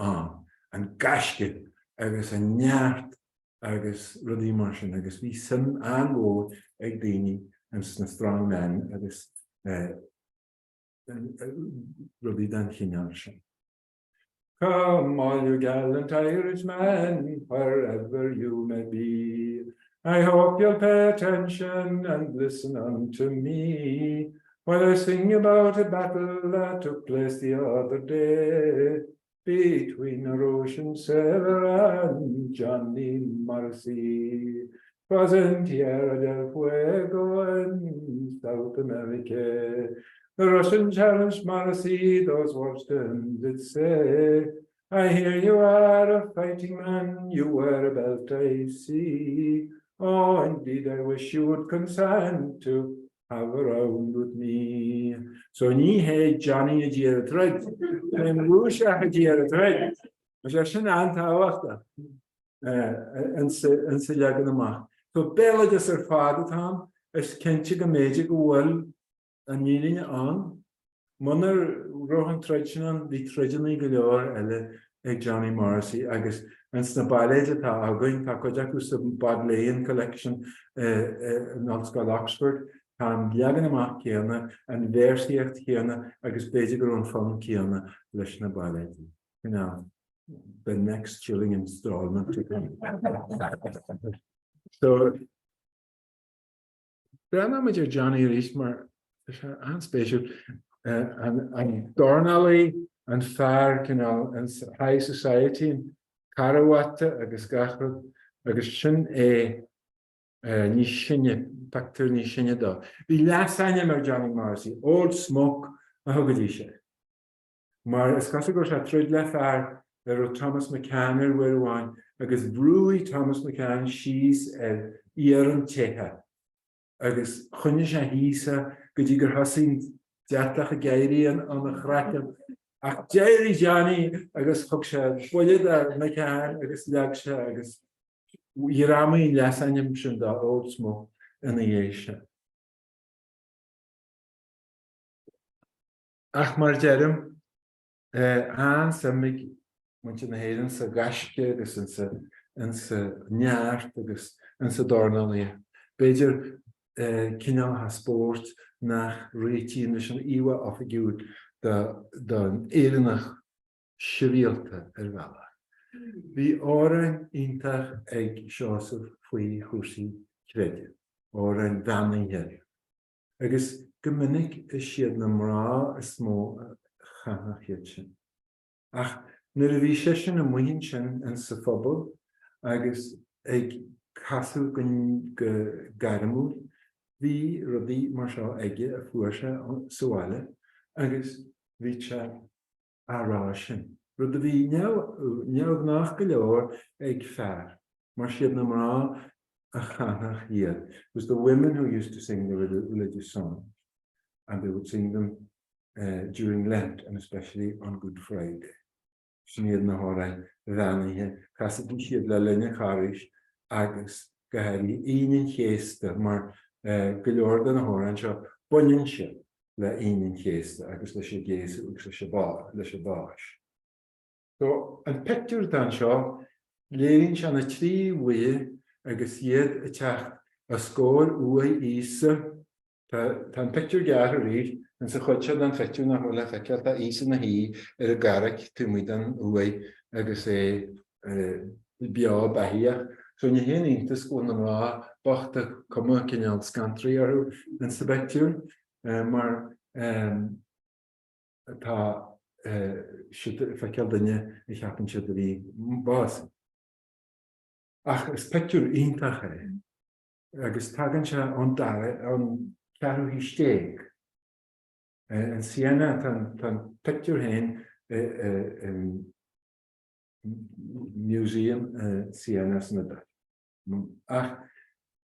an gasce agus an neart agus rudí mar sin agus bhí sin anmhór ag daoine an sna strongmen agus rudí den chineál sin. Come, all you gallant Irishmen, wherever you may be. I hope you'll pay attention and listen unto me while I sing about a battle that took place the other day between a Russian sailor and Johnny Morrissey. 'Twas in Tierra del Fuego in South America. The Russian challenged Morrissey, those words to him did say, I hear you are a fighting man, you wear a belt I see. Oh, indeed, I wish you would consent to have a round with me. So ní hé Johnny a díar a threid, and Russia a díar a threid. Mas sin antáhachta an sa leagan amach. So bélagus ar fád atá, is cinnte go méide go bhfuil an nílíne an, munar rohan threid sin an bhí threideannaí go leor eile ag Johnny Morrissey agus an sna bailide tá againn tá chuid acu sa bhliain collection in Oxford Oxford tá leagan amach céanna an bhéirsíocht chéanna agus beidir gur an fun céanna leis na bailide. You know, the next chilling installment to come. So Brenna met your Johnny Rees, maar aan special and Dornally an fear cinál an high society carawata agus gachar agus sin ní sinne pactar ní sinne dá. Bhí leasaine mar Johnny Marcy, old smoke a thugadí sé. Mar is cos gur se tríd le fear ar Thomas McCann ar bhuiháin agus brúí Thomas McCann síos ar Éan tithe. Agus chunne sé hísa go dtí gur thosaín deartlach a gcaoi an a chreacha. Ach déirí Johnny agus thug sé builead ar McCann agus leag sé agus Irámaí leasainem sin dá old smoke in dhéise. Ach mar dearm, an samig muinte na héireann sa gaisce agus in sa neart agus in sa dornaí. Beidir cinál ha sport nach réitíon leis an iwa ofigiúd don éireannach Rialtas ar bhela. Bhí árainn iontach ag Sheosaimh faoi chúrsaí creide, árainn bheanaí. Agus go minic is siad na mrá is mó chanach chéad sin. Ach, nuair a bhí sé sin na muíonn sin in sa phobal, agus ag casú go garamúd, bhí rudaí mar seo aige a fuairse sáile, agus bhí sé árá sin. Rud a bhí neamh nach go leor ag fear, mar siad na mrá a chanach chéad. It was the women who used to sing the religious songs, and they would sing them during Lent, and especially on Good Friday. Sníad na hórainn bheanaithe, casadí siad le linne cháris agus go hairí aonaíon chéasta, mar go leor na hórainn seo buinneann siad le aonaíon chéasta agus leis sé géasa leis sé báis. So, an picture dan seo, léironn se na trí bhuithe agus iad a teach a scóir ua ísa. Tá an picture gar a ríis, an sa chuid se an picture nach bhfuil le feiceáil tá ísa na hí ar a garaic tú muid an ua agus beá baithíach. So ní héanaíontas go na mrá bachta cuma cinál scantraí arú an sa picture, mar tá feiceáil duine I cheapann siad a bhí bás. Ach, is picture iontach agus tagann se an cearú hí stéig. An Siena tan picture hain museum Siena snada. Ach,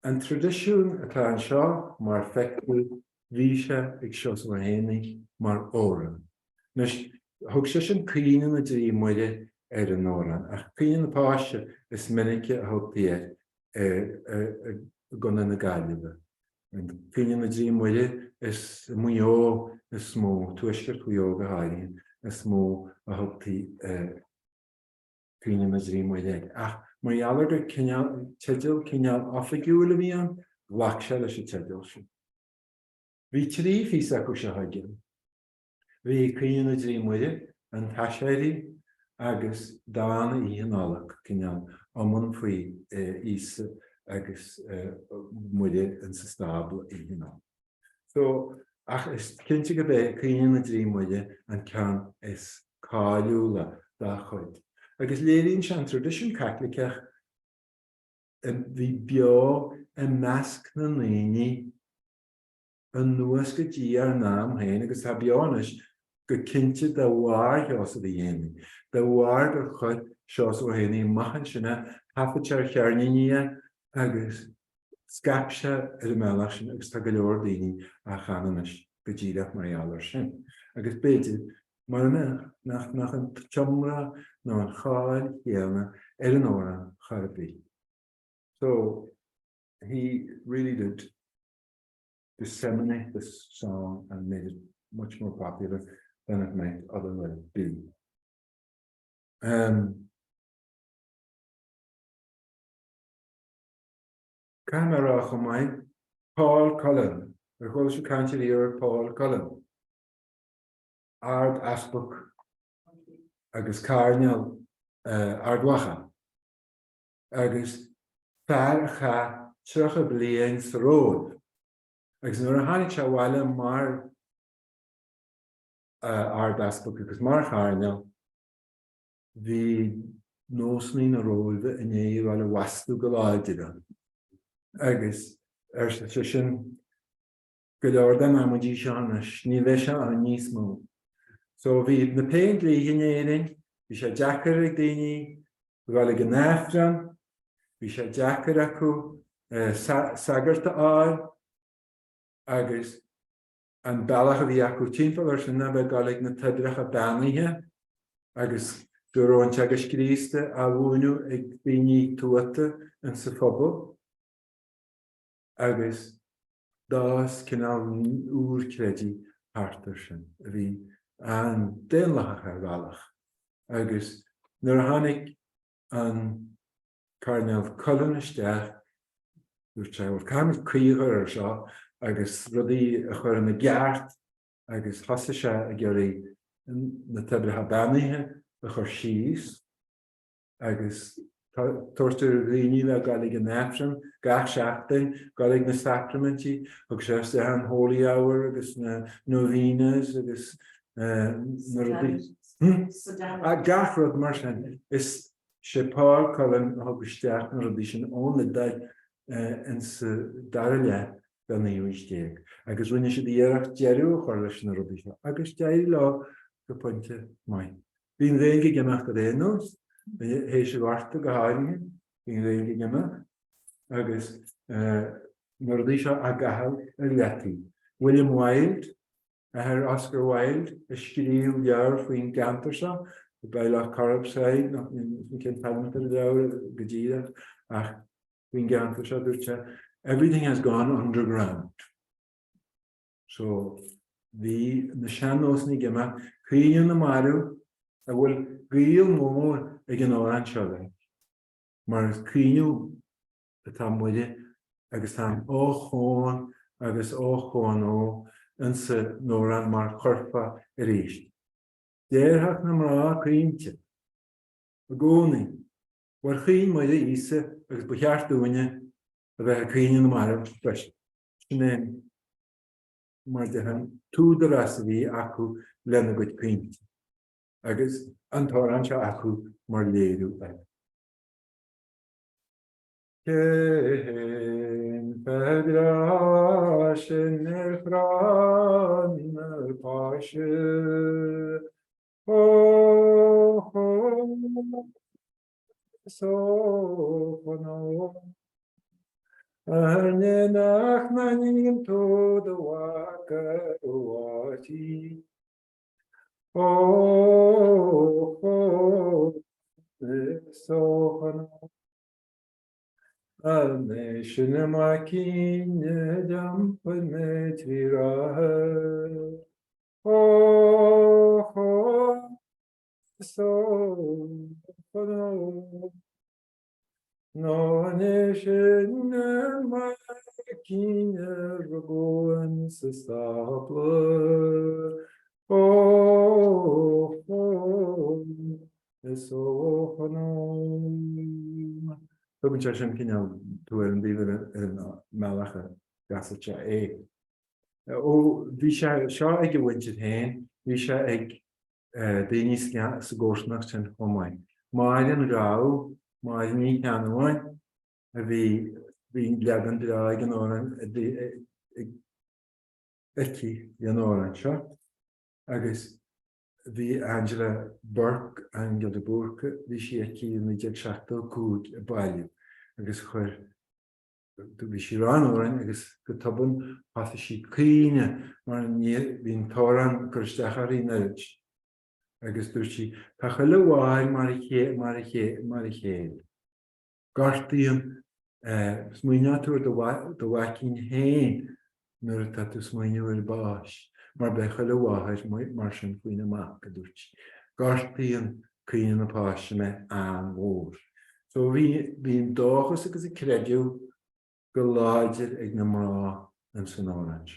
an tradiisiún atá an seo mar feicú bhí ag Seosamh Ó hÉanaí mar óran. Nus thug sé sin cíine na dtí muide ar an óran. Ach cíine na páiste is minice a thugtaí gona na Gaillimhe. An cíine na dtí muide is muo is smó, tuaisceart chuo go háiríonn, is smó a thugtaí cíine na dtí muide. Ach, mar ealar go teidil cineál ofigiúil a bhí an, ghlach sé leis teidil sin. Bhí trí físa acu se haigin. Bhí cíine na dtí muide an taiséirí agus dána íonálach cineál amman faoi ísa agus muide an sa stábla íonál. So, ach is cinnte go bheith cíine na dtí muide an ceann is cáiliúla dá chuid. Agus léironn se an tradiisiún Cathlicach bhí beo an measc na naoine an nuas go dtí ar náam hain, agus tá beánas go cinnte de bhhair Sheosaimh a dhéanaí. De bhhair gur chud Sheosaimh Ó hÉanaí maihan sinna hafait ar chearnaí agus scapse ar a mealach sin agus tá go leor daoine a chananis go ddíireach mar ealar sin. Agus beidir mar nach an tiomra nó an cháil chéanna ar an óran charabí. So he really did disseminate this song and made it much more popular than it might otherwise be. Camera chomai, Paul Cullen. We're going to country here, Paul Cullen. Ard Asbuk, agus Carnial, Ardwacha. Agus Farcha, Trucha Bhliain sa road. Agus nuair a tháinig sé bhaile mar ardaspa agus mar charneal hí nósnaí na róide in éireadh le wastú go láideire. Agus sé sin go leor den amidí seanas, ní bheith se an níos mó. So bhí na péint lí in éirigh, bhí sé deacair ag daoine, bhil go náfran, bhí sé deacair acu sagarta áil, agus an bailach a bhí acu timpeall ar sin na bheith galig na tudracha beanaithe, agus Dúróinte agus Críosta a bhúnú ag daoine tuata an sa phobal. Agus dás cinál úr creidí hartar sin a bhí an déanlach ar bhealach. Agus nuair a tháinig an carneal cullen isteach, dúirt sé bhfuil cáimid críochar ar seo, agus rudaí a chur na gceart, agus thosa sé a gcéirí na tudracha beanaithe a chur síos, agus tuairtear rianí le galig an náfran, gach seachtain, galig na sacramentí, agus sé an Holy Hour, agus na novenas, agus na rudaí. Gach rud mar sin, is sé pár cullen thugusteach na rudaí sin ón le daid in sa dara le gan na uistéag. Agus rinne sé éirigh dearú a chuir leis na rudaí seo, agus deir lá go pointe mai. Bhín réige gemach go réanús, hééis sé bharta go háirithe, bhín réige gemach, agus na rudaí seo a gahal ar leataí. William Wilde, Oscar Wilde, a scríomh leabhar faoin gcaintar seo, go bailach Chrosáin, ní cén talmud ar leabhar go ddíireach, ach faoin gcaintar seo dúirt sé, everything has gone underground. So, bhí na sean-nós ní gemach, chuoine na marú, a bhfuil gaol mór ag an áran seo le. Mar chuoinú atá muide agus tá óchón agus óchón ó an sa nóran mar chorpa a réist. Déirtheach na mrá chuointe, a gcónaí, bhar chuoin muide ísa agus ba cheartúine a bheith a chuoine na marú freis. Sinné mar dehan túdar as a bhí acu lena go chuointe. Agus an tóran seo acu mar léirú le. Cén pedra sin ar chrán ar páise, ó sóchanó, arnenach na níon tód a bhaca óátí. Sóchanó, a sin amach cíne deampar me trí rathair. Sóchanó, nó sin amach cíne ragóin sa stapla. Tugann sé sin cinál tú ar an bíomh an mealacha gasaite é. Ó bhí sé seo ag go bhainte féin, bhí sé ag daoine sa ggósnach sin chomáin. Máid an rá, máid ní ceanháin, a bhí leagan rá ag an áran ici an áran seo. Agus bhí Angela Burke an de Burke, bhí si ici in 1975 a bailú. Agus chuir bhí si rán árainn agus go tobann pasa si cíine mar bhín tóran chuisteachar í neirid. Agus dúirt si tá chuile bháil mar i chéad. Gartaíonn smaoineatúir do bhacín héin nuair atá tú smaoineúir báis. Mar be chuile bháthir mar sin faoin amach go dúirt. Gartaíonn cíine na páiste me an mhór. So bhíon dóchas agus i creidú go láidir ag na mrá an san áran.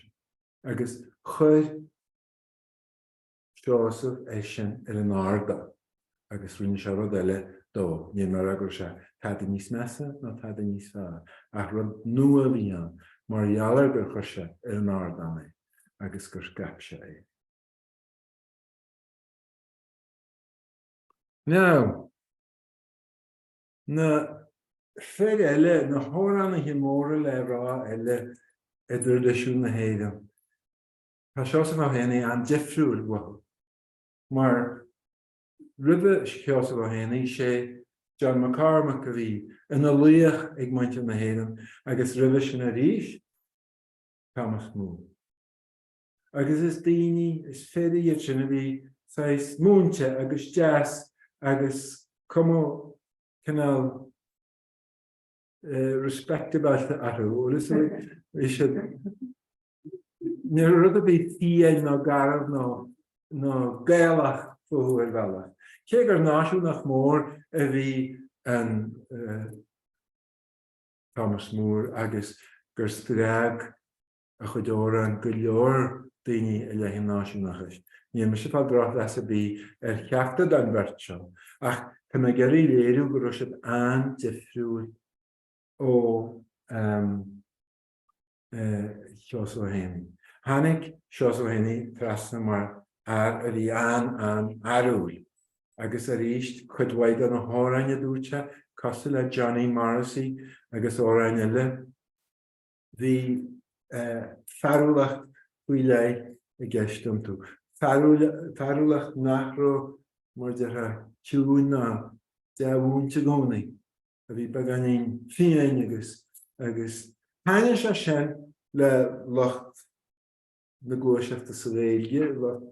Agus chuir Sheosaimh é sin ar an arda, agus rinne se rud eile dó, ní mar agur se táid níos measa ná táid níos fearr. Ach rud nua bhí an, mar dheallar gur chuir se ar an arda mé, agus gur gap se é. Now, na fed elle, na hóránna móra le rá elle idir leisiún na héadam. Tá Seosamh Ó hÉanaí an difriúil bhfuil. Mar ribbe Seosamh Ó hÉanaí sé John McCormack a bhí ina luíoch ag muinte na héadam agus ribbe sin a ríis Thomas Moore. Agus is daoine is féidir iad sin a bhí sais múnte agus jazz agus como canal respectable atú. Is ní rud a bhí tíain nó garab nó gaalach fuair bhealach. Cé gur náisiúnach mór a bhí an Thomas Moore agus gur straag a chudóra an go leor daoine a leithin náisiúnachas. Ní me sé fá droch leis a bhí cheachta an bhirt seo. Ach tá me geirí léirú go raibh siad an difriúil ó Seosamh Ó hÉanaí. Tháinig Seosamh Ó hÉanaí trasna mar a bhí an arúil. Agus a ríist chud mhaid an hórán dúirte costa le Johnny Morrissey agus órán eile. Bhí farúlacht faoi le a gceistum tú. Farúlacht nachró mar deartha tiún ná deabhúnta gcónaí. A bhí baganín fiáin agus tháinig se sin le locht na gcuaiseachta sa Gaeilge, locht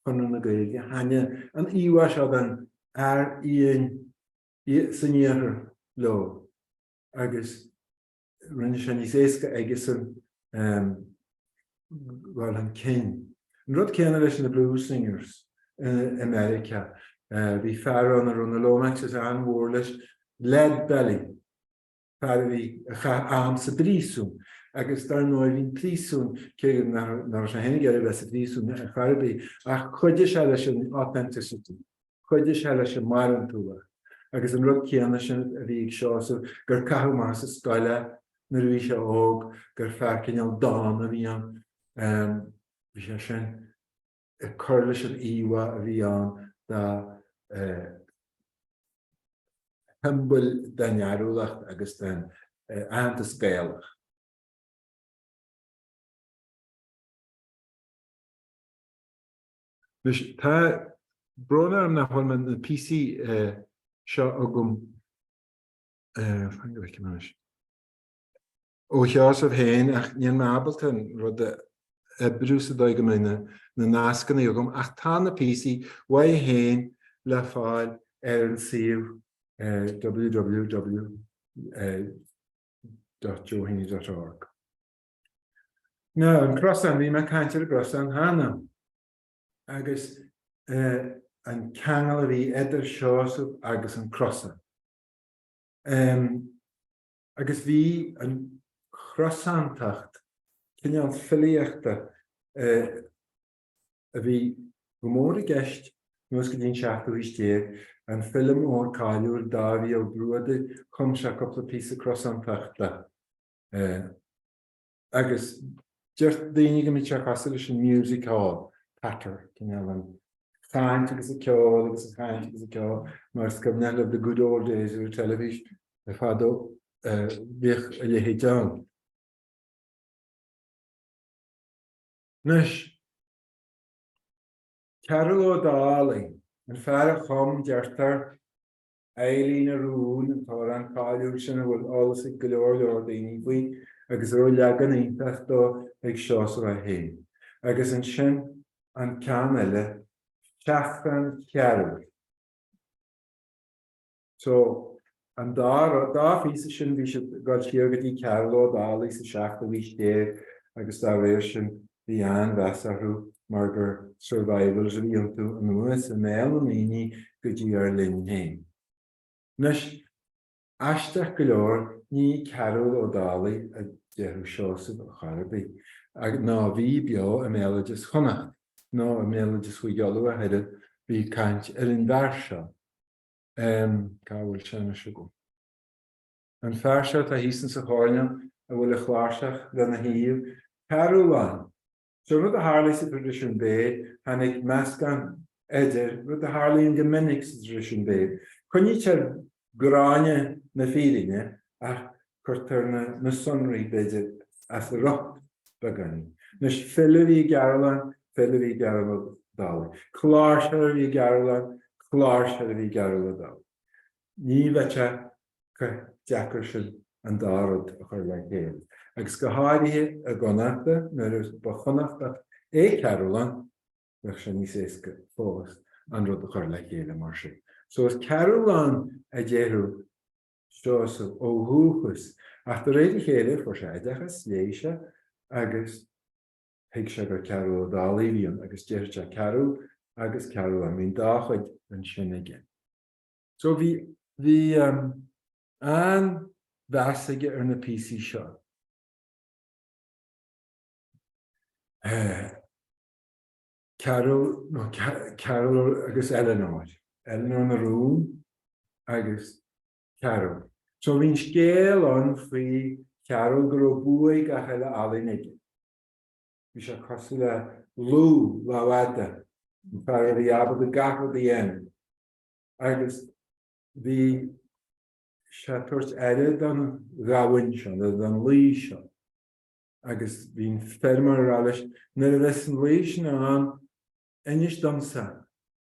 chunú na Gaeilge. Tháinig an íomhá seo an éon san níothar leo. Agus rinne sin níos éasca agus an cinn. An rud céanna leis na blues singers in America. Bhí fearrán ar an Lomax is an mhór leis lead belly. Fear bhí am sa brísún. Agus dar nóid hín prísún cé nar sé hénig ar leis a brísún a charbí ach chuide se leis an authenticity. Chuide se leis an mar an túla. Agus an rud céanna sin a bhí ag Seosamh gur cathú mar sa scoile na bhí se óg gur fear cinneal dán a bhí an bhí sé sin a chuir leis an íomhá a bhí an dá humble den jarúlacht agus den aantas gaalach. Dus tá brona am nach man na PC seo agum ó Seosamh héin ach níon mábaltan rud a brúsa dóige na nascanna agum ach tá na PC wa héin le fáil an síomh www.johanny.org. No, an Chrosáin bhí me caint ar Chrosáin hána. Agus an ceangal a bhí idir Seosamh agus an Chrosáin. Agus bhí an Chrosáinteacht cinneal filíochta a bhí go mór i gceist nuas go dtíon seachtú istéir an film ór cáiliúil dá bhí ó brúada chum se coppla písa Chrosáinteacht le. Agus just daoine go mbeadh se cosú leis an music hall patter, cinneal an gcaint agus a chéad agus a gcaint agus a chéad mar scomneal of the good old days of television a fadó bhíoch a léthe deán. Nus Carol O'Donnell an fear a chum deartar Éanaí na rún an tar an cáiliúil sin a bhfuil álas ag go leor daoine bhí agus ró leagan iontas dó ag Seosamh Ó hÉanaí. Agus an sin an cean eile teachtan cearúil. So an dá físa sin bhí gáil siar go dtí Carol O'Donnell sa seachta bhí stéir agus dá réir sin bhí an bheasarthú mar gur survivors a bhíon tú an nuas a méil na míní go dtí ar linn héin. Nus aisteach go leor ní Carol O'Donnell a dearú Seosamh a charbí. Ná bhí beo a méileadas chonacht, nó a méileadas chuig gealú a heidir bhí caint ar an bhar seo. Cáhfuil sena se go. An fear seo tá hísan sa cháine a bhfuil a chláirseach le na híomh Carolán. So rud a hálaí sa tradiisiún bé hanig meascan rud a Harlíonn go minic sa sin bé. Coinnítear gráine na fírinne ach chuirtar na sonraí beidir as a rocht beganí. Nus fillí Garlan, fillí Garlan dal. Chláir bhí Garlan, chláir bhí Garlan dal. Ní bheite go deacair sin an dárad a chuir le chéad. Agus go háirithe a gcónachta nar ba chonachta Carolan leis sin níos éasca fós an rud a chuir le chéad mar sin. So is Carolan a dhéanamh Seosamh ó Thuachas ach do réidir chéile for sé idechas léise agus hiag sé gur Carol dálaíon agus déir se Carol agus Carol a mín dáchaid an sin igen. So bhí an bheasaige ar na PC seo. Carol agus Eleanor na rún agus Carol. So bhín scéal an faoi Carol gur buaig a heile alainige. Bhí sé cosú le lú láhada fear bhí abad a gafad dhéana. Agus bhí sé tuairt eile don ghahain seo, don lí seo. Agus bhín fermar a leis nar a leis an lí sin an inis domsa.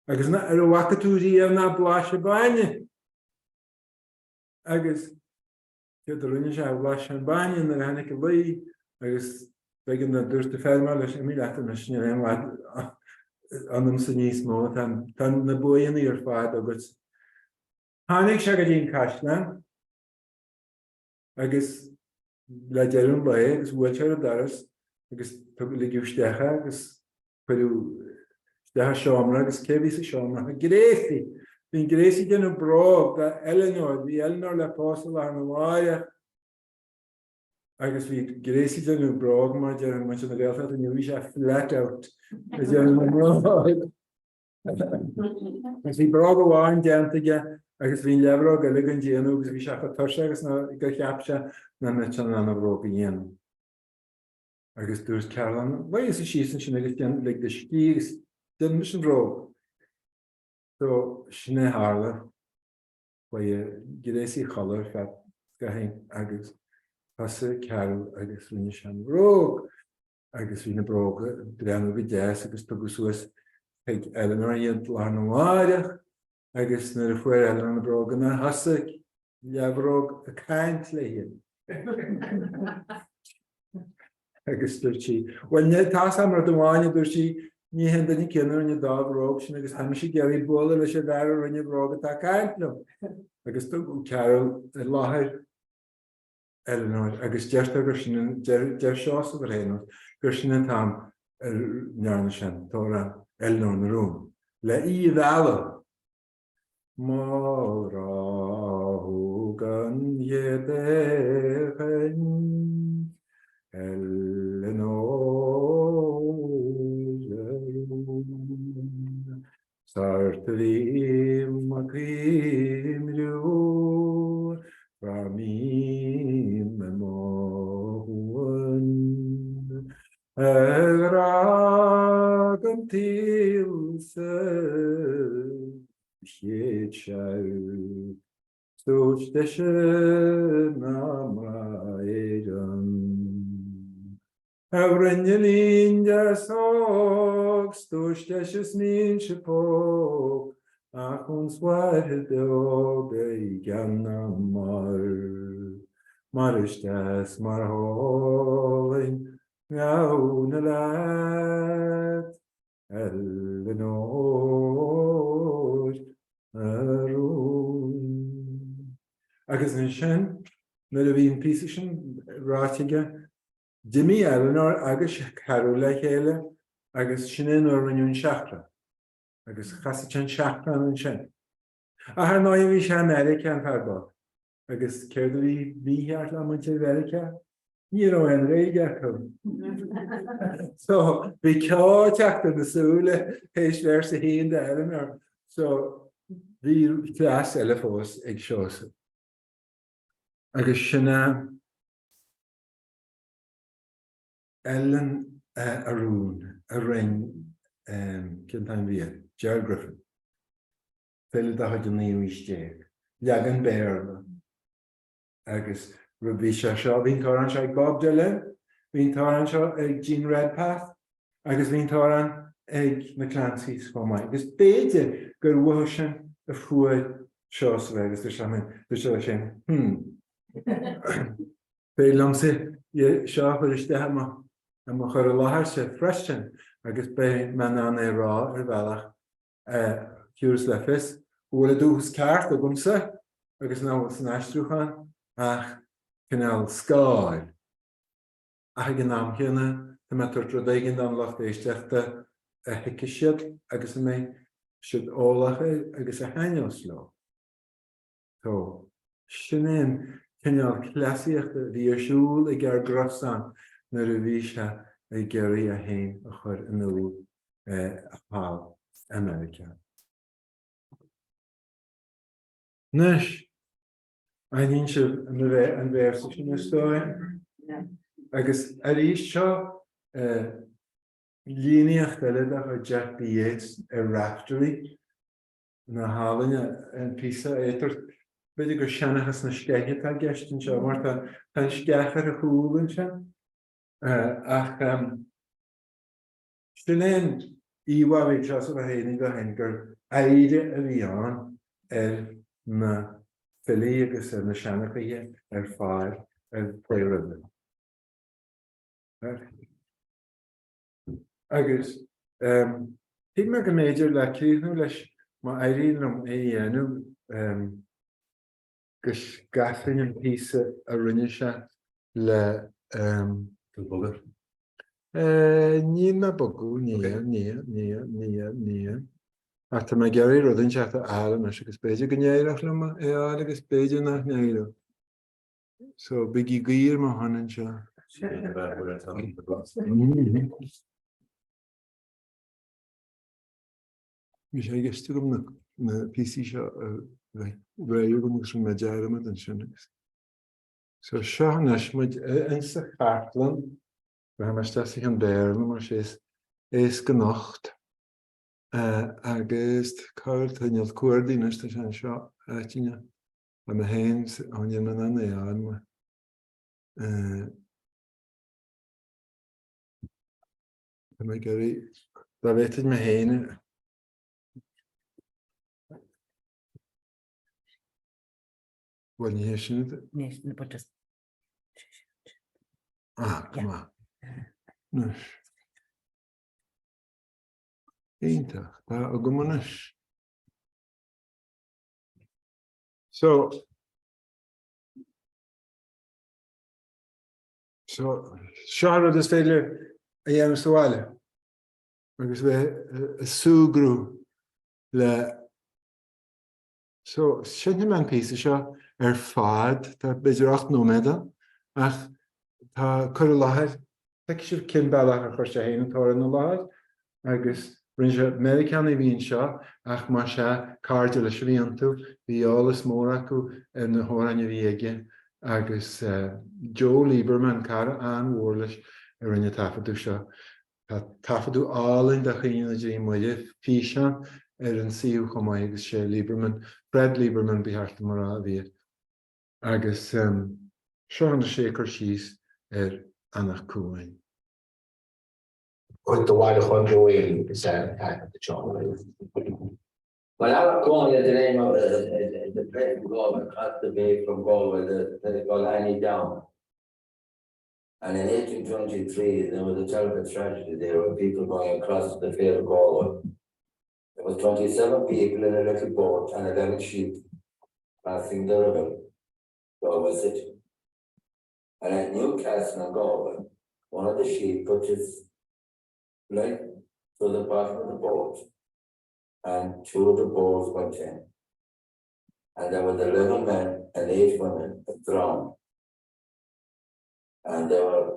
Agus na ar a wacatúí ar na bláise baine. Agus go rinne sé bláise an baine nar hanig go lí agus began na dúirta fermar leis mí leata na sin anam sa níos mó tan na buaíonaí ar fád agus tháinig se go dtíon caisna agus le dearún le agus bhfuil ar a daras agus tu le giústecha agus chuú stecha seomra agus cébhí sa seomra a gréisi. Bhín gréisi den brog de Eleanor, bhí Eleanor le póstal an Laoire agus bhí gréisi den brog mar dear an muid an réalta a bhí sé flat out as dear an brog. Agus bhí brog a bháin deantaige agus bhín lebrog a ligan déanú agus bhí se fa tuirse agus go cheapse na mit an an brog a dhéanú. Agus dúirt Carolan, bhaid is a síosan sin agus dean le de scígus den mis an brog. So sinna hála gréisi cholar fe go hain agus pasa Carol agus rinne an brog agus hí na brog breanú go deas agus tugus suas ag Eleanor iad lá na Laoire agus nar a fuair Eleanor na brog na hasig lebrog a ccaint le hyn. Agus dúirtí. Well, tá sam ar domáine dúirtí ní hendan ní cinnú ní dá brog sin agus haimi sé geirí bóla leis a bhar rinne brog atá ccaint le. Agus tu Carol a láthir Eleanor agus deirta gur sin deir Seosamh ar héanamh gur sin tam ar nearna sin tóra Eleanor na rún. Le í bheala. Máráthú gan dhéadéchain Eleanor Sarta bhím a cíimriú fra mím me móhain ag an tílsa chéad seú stúis de sin amhráin n-ealaíon de sóg stúis de sin mín se póg ach chun swaithe dóg é gan mar istes mar hálainn meána leat Eleanor arún. Agus in sin, nar a bhíon píosa sin ráiteige, Dimí Eleanor agus Carol le chéile agus sin ó rinneún seachra. Agus chasa sin seachra an sin. A haar náid bhí sé America an fearbá. Agus céir bhí bhíheart le muinte America, ní ó an réige chun. So, bhí ceáteachta na súla hééis ver sa héon de Eleanor. So, bhí clás eile fós ag Seosamh. Agus sinna Ellen arún a ring cintain bhí Gerald Griffin. Féile da chuid an níomh isteach. Leagan Béarna. Agus bhí sé seo, bhín táran seo ag Bob Dylan, bhín táran seo ag Jean Redpath, agus bhín táran ag na Clancy's chomhaid. Agus béidir gur bhuaithe sin a fuaid Sheosaimh agus Dúir sé Bé lomsa seo chuir iste am chuir a láthair sé freisin agus bé me ná é rá ar bhealach ciúras le fis bhfuil a dúchas ceart a gomsa agus ná san aistriúchan ach cinál scáil. Ach an nám chéanna tá me tuairtú daigin an lacht éisteachta a hiice siad agus mé siad ólacha agus a haineos le. Tó sin cinál cléasaíochta bhí ar siúil ag ar Chrosáin nar a bhí se ag geirí a hain a chur in nua a pál America. Nes, aithníonn sibh an bhéirsa sin na stóin agus ar ís seo líonaíocht eile a Jack B. Yates ar Raftery na hálainne an písa éitir beidir gur Seanchas na sceithe tá geistin seo mar tá sceichar a chúlann se ach Stilén íhhaid Seosaimh a hÉanaí go hen gur éirigh a bhí an ar na Philly agus ar na Seanchaithe ar fáil ar Pléireann. Agus hí me go méidir le cíú leis má éiríonn é dhéanamh gus gafainn an písa a rinne se le bhóthar. Ní me bogú, ní. Ach tá me geirí rudainn seachta eala agus beidir go néireach le éáil agus beidir nach néireach. So bigí gír má hanan seo. Bhí sé gistú gom na PC seo réú gom sin me dearmad an sin. So seo nes muid insa chartlan go ha meiste an béirna mar sé ééis go nacht agus cáil tainneal cuairdaí nusta sin seo áitiine a me héin an man an éán me geirí da bhéiteid me héine Well, ní sin but just come on. Nus. Íntaach, tá a go munas. So Seán is féidir a dhéanamh sáile agus bheith a súgrú le So sin man písa seo ar fad tá beidir 8 nóméada ach tá chuir láthair feic sibh cin bailach a chuir sé héanana tóra na láthair agus rinne sé Americaní bhíonn seo ach mar se cáirde leis bhíon tú bhí álas mór acu in na hóranne bhí aige agus Joe Lieberman cara an mhór leis a rinne tafaidú seo. Tá tafaidú álainn de chuoine na dtí muide físeán an síú chomá agus sé Lieberman, Fred Lieberman bhí mar a bhí. Agus seo na sécar síos annach cúin. Chuid do bhaile chun Joel is the John. Well, I'm going at the name of the place Galway, across the bay from Galway, the Éanaí down. And in 1823, there was a terrible tragedy there were people going across the Fair of Galway. There was 27 people in a little boat and 11 sheep passing the river, Galway City. And at Newcastle and Galway, one of the sheep put his leg to the bottom of the boat, and 2 of the boats went in. And there were 11 men and 8 women drowned. And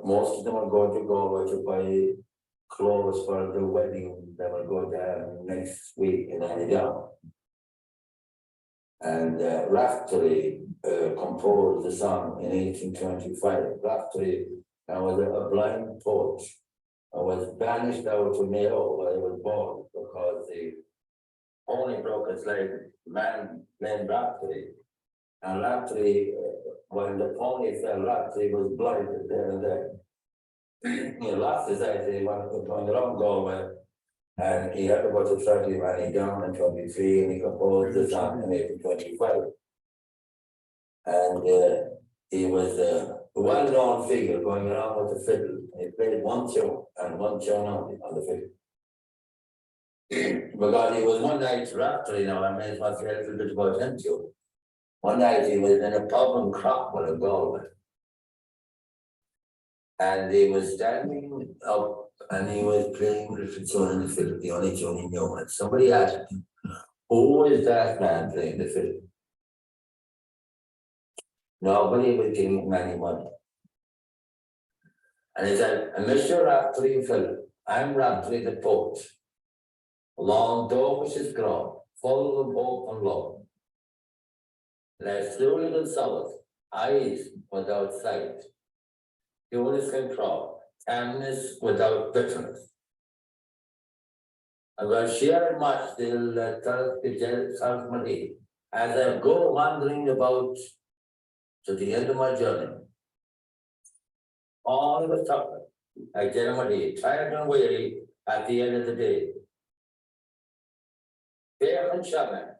most of them were going to Galway to buy clothes for the wedding that will go down next week in Éanaí. And Raftery composed the song in 1825. Raftery was a blind poet and was banished out to Mayo where he was born because pony broke his leg, man named Raftery. And Raftery, when the pony fell, Raftery was blinded there and there. He lost his eyes, he wanted to go around Galway. And he had to go to 30 and he down in 23 and he composed the song in 1825. And he was a well-known figure going around with the fiddle. He played one tune and one tune only on the fiddle. Because he was one night after, you know, I may as well say a little bit about him too. One night he was in a pub in Crockwell in Galway. And he was standing up and he was playing a little tune on the fiddle, the only tune he knew. And somebody asked him, who is that man playing the fiddle? Nobody was giving him any money. And he said, Mr. Raftery Philip, I'm Raftery the poet. Long t-ómós is grown, full of hope and love. There's two little solace, eyes without sight. Eunice and crop, calmness without bitterness. I'm going to share much still as I go wandering about to the end of my journey. All the supper, I get my day, tired and weary at the end of the day. Bhain Seosamh,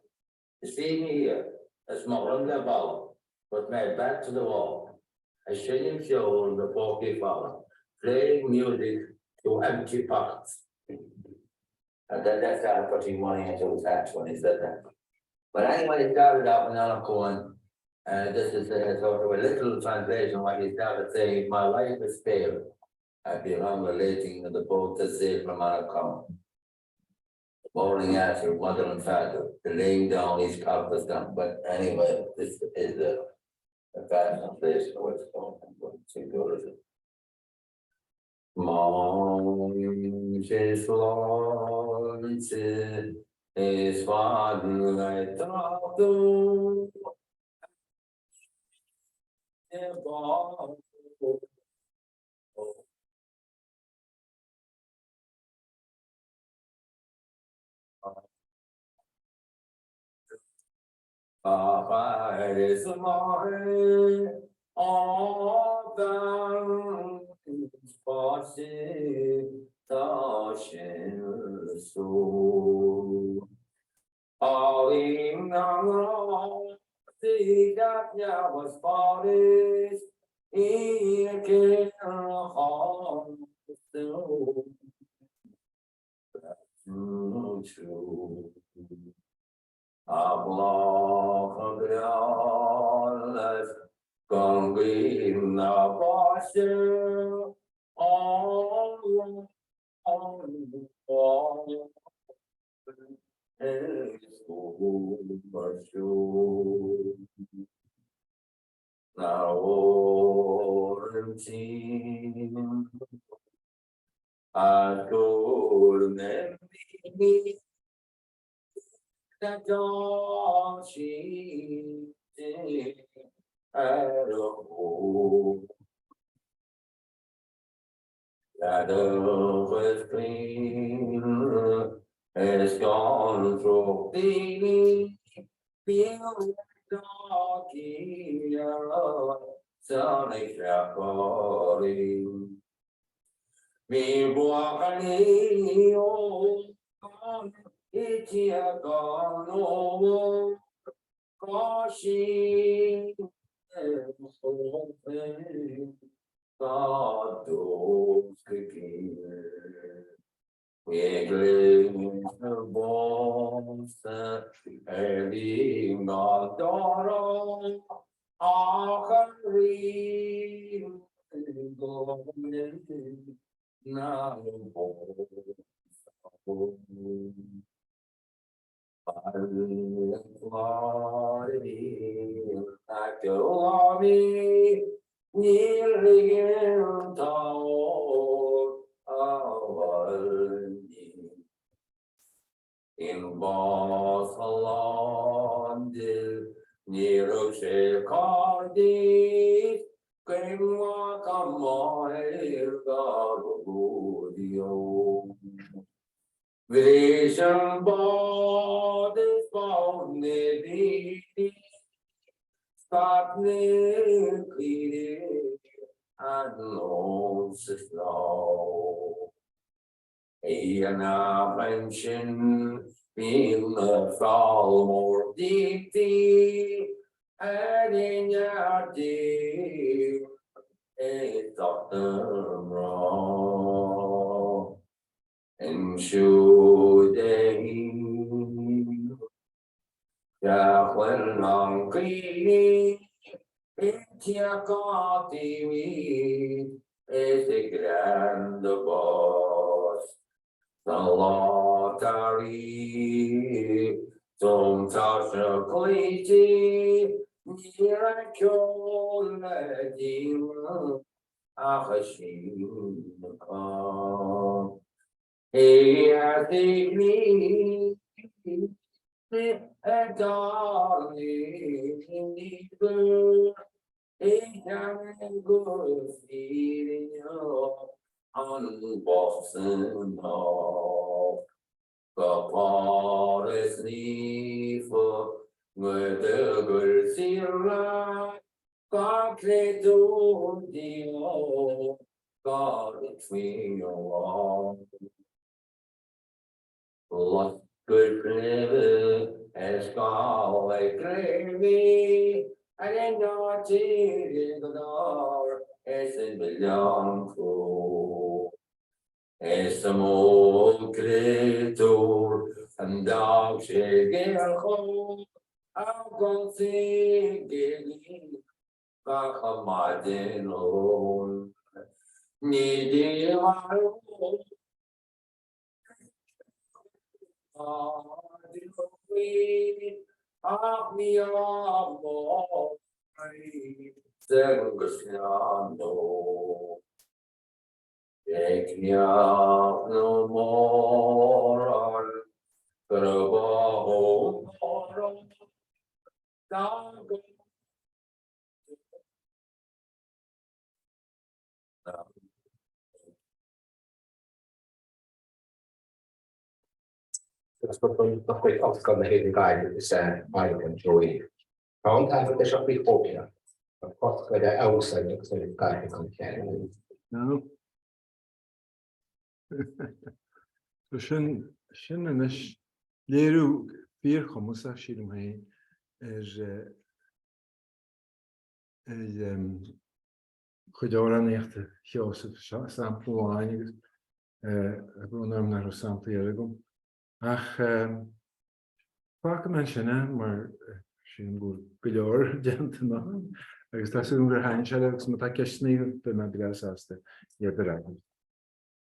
you see me here, as my run about, with my back to the wall. I shouldn't show the poky father, playing music to empty pockets. And then that's how putting money into his hands when he said that. But anyway, he started out in Amhráin, and this is a sort of a little translation what he started saying, my life is spared. I've been on relating to the boat that saved from Amhráin. Morning after mother and father, laying down his carpets down. But anyway, this is a bad translation of what's going on. Bhain Seosamh is father to amach Rialtas, gongin na bosher, all now team I go me that dog she did at home. That was clean has gone through the field dog here, Sonic Shackling. Me bhliain Itiagano Crosáin God's cooking. Éirigh bhóthar éirigh amhránaíochta now in Boston, near Cardiff, came a Vision bod is born start clear and loans is low. Éanaí mention being the fall more deeply and in your dear it's often wrong and should they when long clean it's your coffee is the grand boss. The lottery, some touch of quality, miracle, he has the a darling in the bird, he can go feeding you. On Boston Hall, the forest leaf with the good seal, God created the old, God between your wall. What good clever as Galway gravy, I didn't know it in the door as it belonged to. Es the old creator and dog shaking home. I'll go singing back on my den alone. Needing my own. Me amor, take me up no more, but above all, That's what we of got the hidden guide is Bhain and Joey. Can't have the shop be popular. Of course, by the outside looks like a guy who can. No. So sin is léirú fíor chomasa siad mhain chuideoránaíochta Sheosaimh Ó agus bhónarm nar Samhta éirigh. Ach fácha man sinna mar sin bhfuil go leor deanta ná agus tá gur hain se agus má tá ceisnaí be me bhíosáasta iad